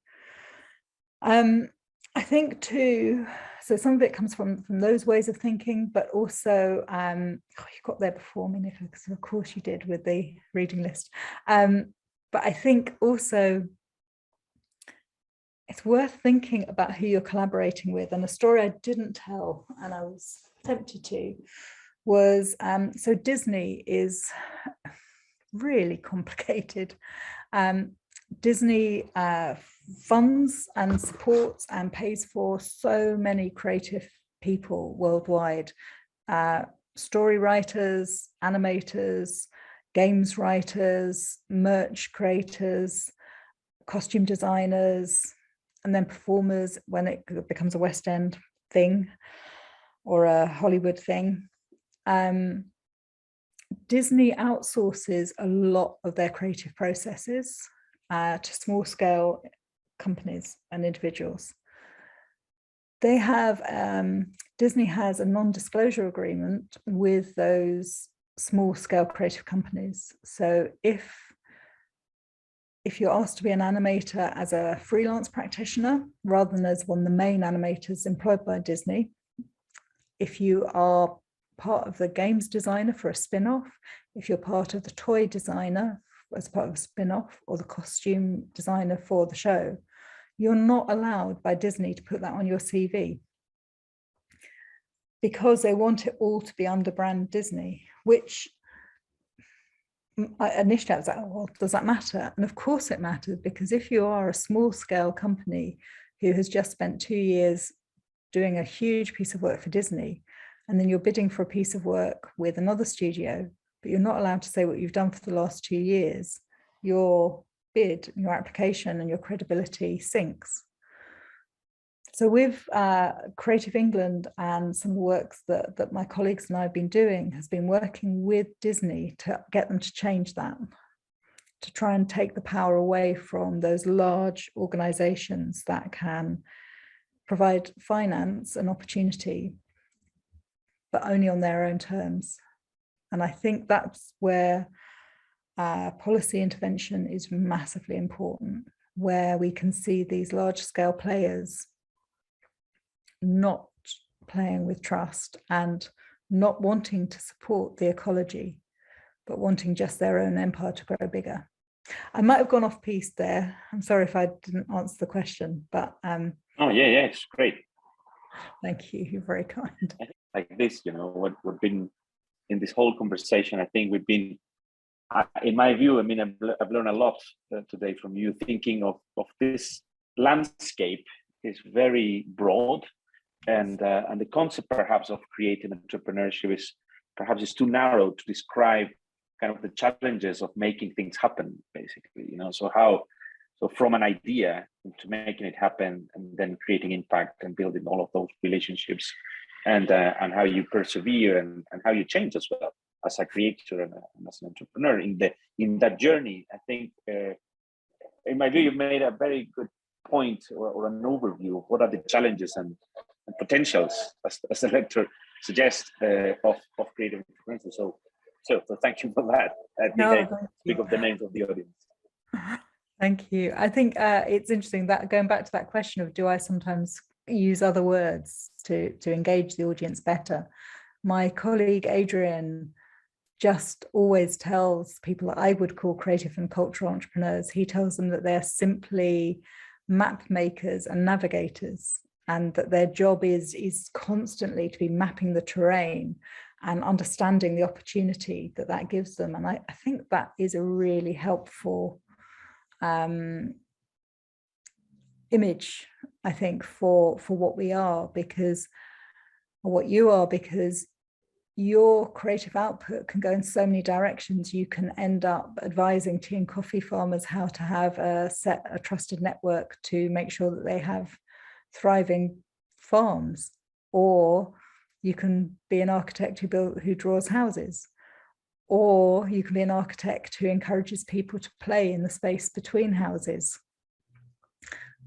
I think too, so some of it comes from those ways of thinking, but also, you got there before me, Nicola, because of course you did with the reading list. But I think also it's worth thinking about who you're collaborating with. And a story I didn't tell, and I was tempted to, was, so Disney is really complicated. Disney funds and supports and pays for so many creative people worldwide, story writers, animators, games writers, merch creators, costume designers, and then performers when it becomes a West End thing or a Hollywood thing. Disney outsources a lot of their creative processes to small scale companies and individuals. They have, Disney has a non-disclosure agreement with those small scale creative companies. So if you're asked to be an animator as a freelance practitioner, rather than as one of the main animators employed by Disney, if you are part of the games designer for a spin-off, if you're part of the toy designer as part of a spin-off, or the costume designer for the show, you're not allowed by Disney to put that on your CV, because they want it all to be under brand Disney, which initially I was like, oh, well, does that matter? And of course it matters, because if you are a small scale company who has just spent 2 years doing a huge piece of work for Disney, and then you're bidding for a piece of work with another studio, but you're not allowed to say what you've done for the last 2 years, your bid, your application and your credibility sinks. So with Creative England and some of the works that my colleagues and I have been doing has been working with Disney to get them to change that, to try and take the power away from those large organizations that can provide finance and opportunity, but only on their own terms. And I think that's where policy intervention is massively important, where we can see these large scale players not playing with trust and not wanting to support the ecology, but wanting just their own empire to grow bigger. I might have gone off piece there. I'm sorry if I didn't answer the question, but oh yeah, it's great. Thank you. You're very kind. Like this, what we've been in this whole conversation, I think we've been, in my view, I mean, I've learned a lot today from you. Thinking of this landscape is very broad, and the concept perhaps of creative entrepreneurship is perhaps too narrow to describe kind of the challenges of making things happen, basically. So from an idea to making it happen, and then creating impact and building all of those relationships, and how you persevere and how you change as well as a creator and as an entrepreneur in that journey. I think, in my view, you made a very good point or an overview of what are the challenges and potentials, as the lecture suggests, of creative entrepreneurship. So thank you for that. I think I speak of the names of the audience. Thank you. I think it's interesting that going back to that question of, do I sometimes use other words to engage the audience better? My colleague Adrian just always tells people that I would call creative and cultural entrepreneurs, he tells them that they're simply map makers and navigators, and that their job is constantly to be mapping the terrain and understanding the opportunity that gives them. And I think that is a really helpful image, I think, for what we are, because what you are, because your creative output can go in so many directions. You can end up advising tea and coffee farmers how to have a trusted network to make sure that they have thriving farms, or you can be an architect who draws houses, or you can be an architect who encourages people to play in the space between houses.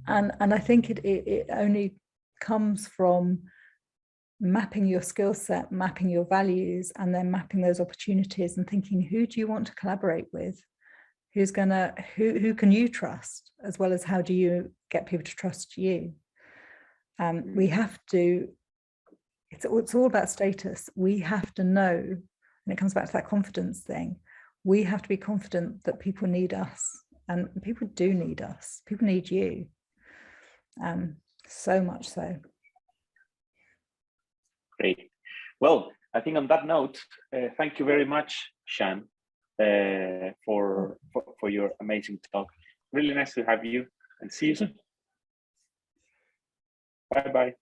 And I think it only comes from mapping your skill set, mapping your values, and then mapping those opportunities and thinking, who do you want to collaborate with? Who can you trust, as well as how do you get people to trust you? We have to, it's all about status. We have to know, and it comes back to that confidence thing. We have to be confident that people need us, and people do need us. People need you, so much so. Great. Well, I think on that note, thank you very much, Shan, for your amazing talk. Really nice to have you, and see you soon. Bye-bye.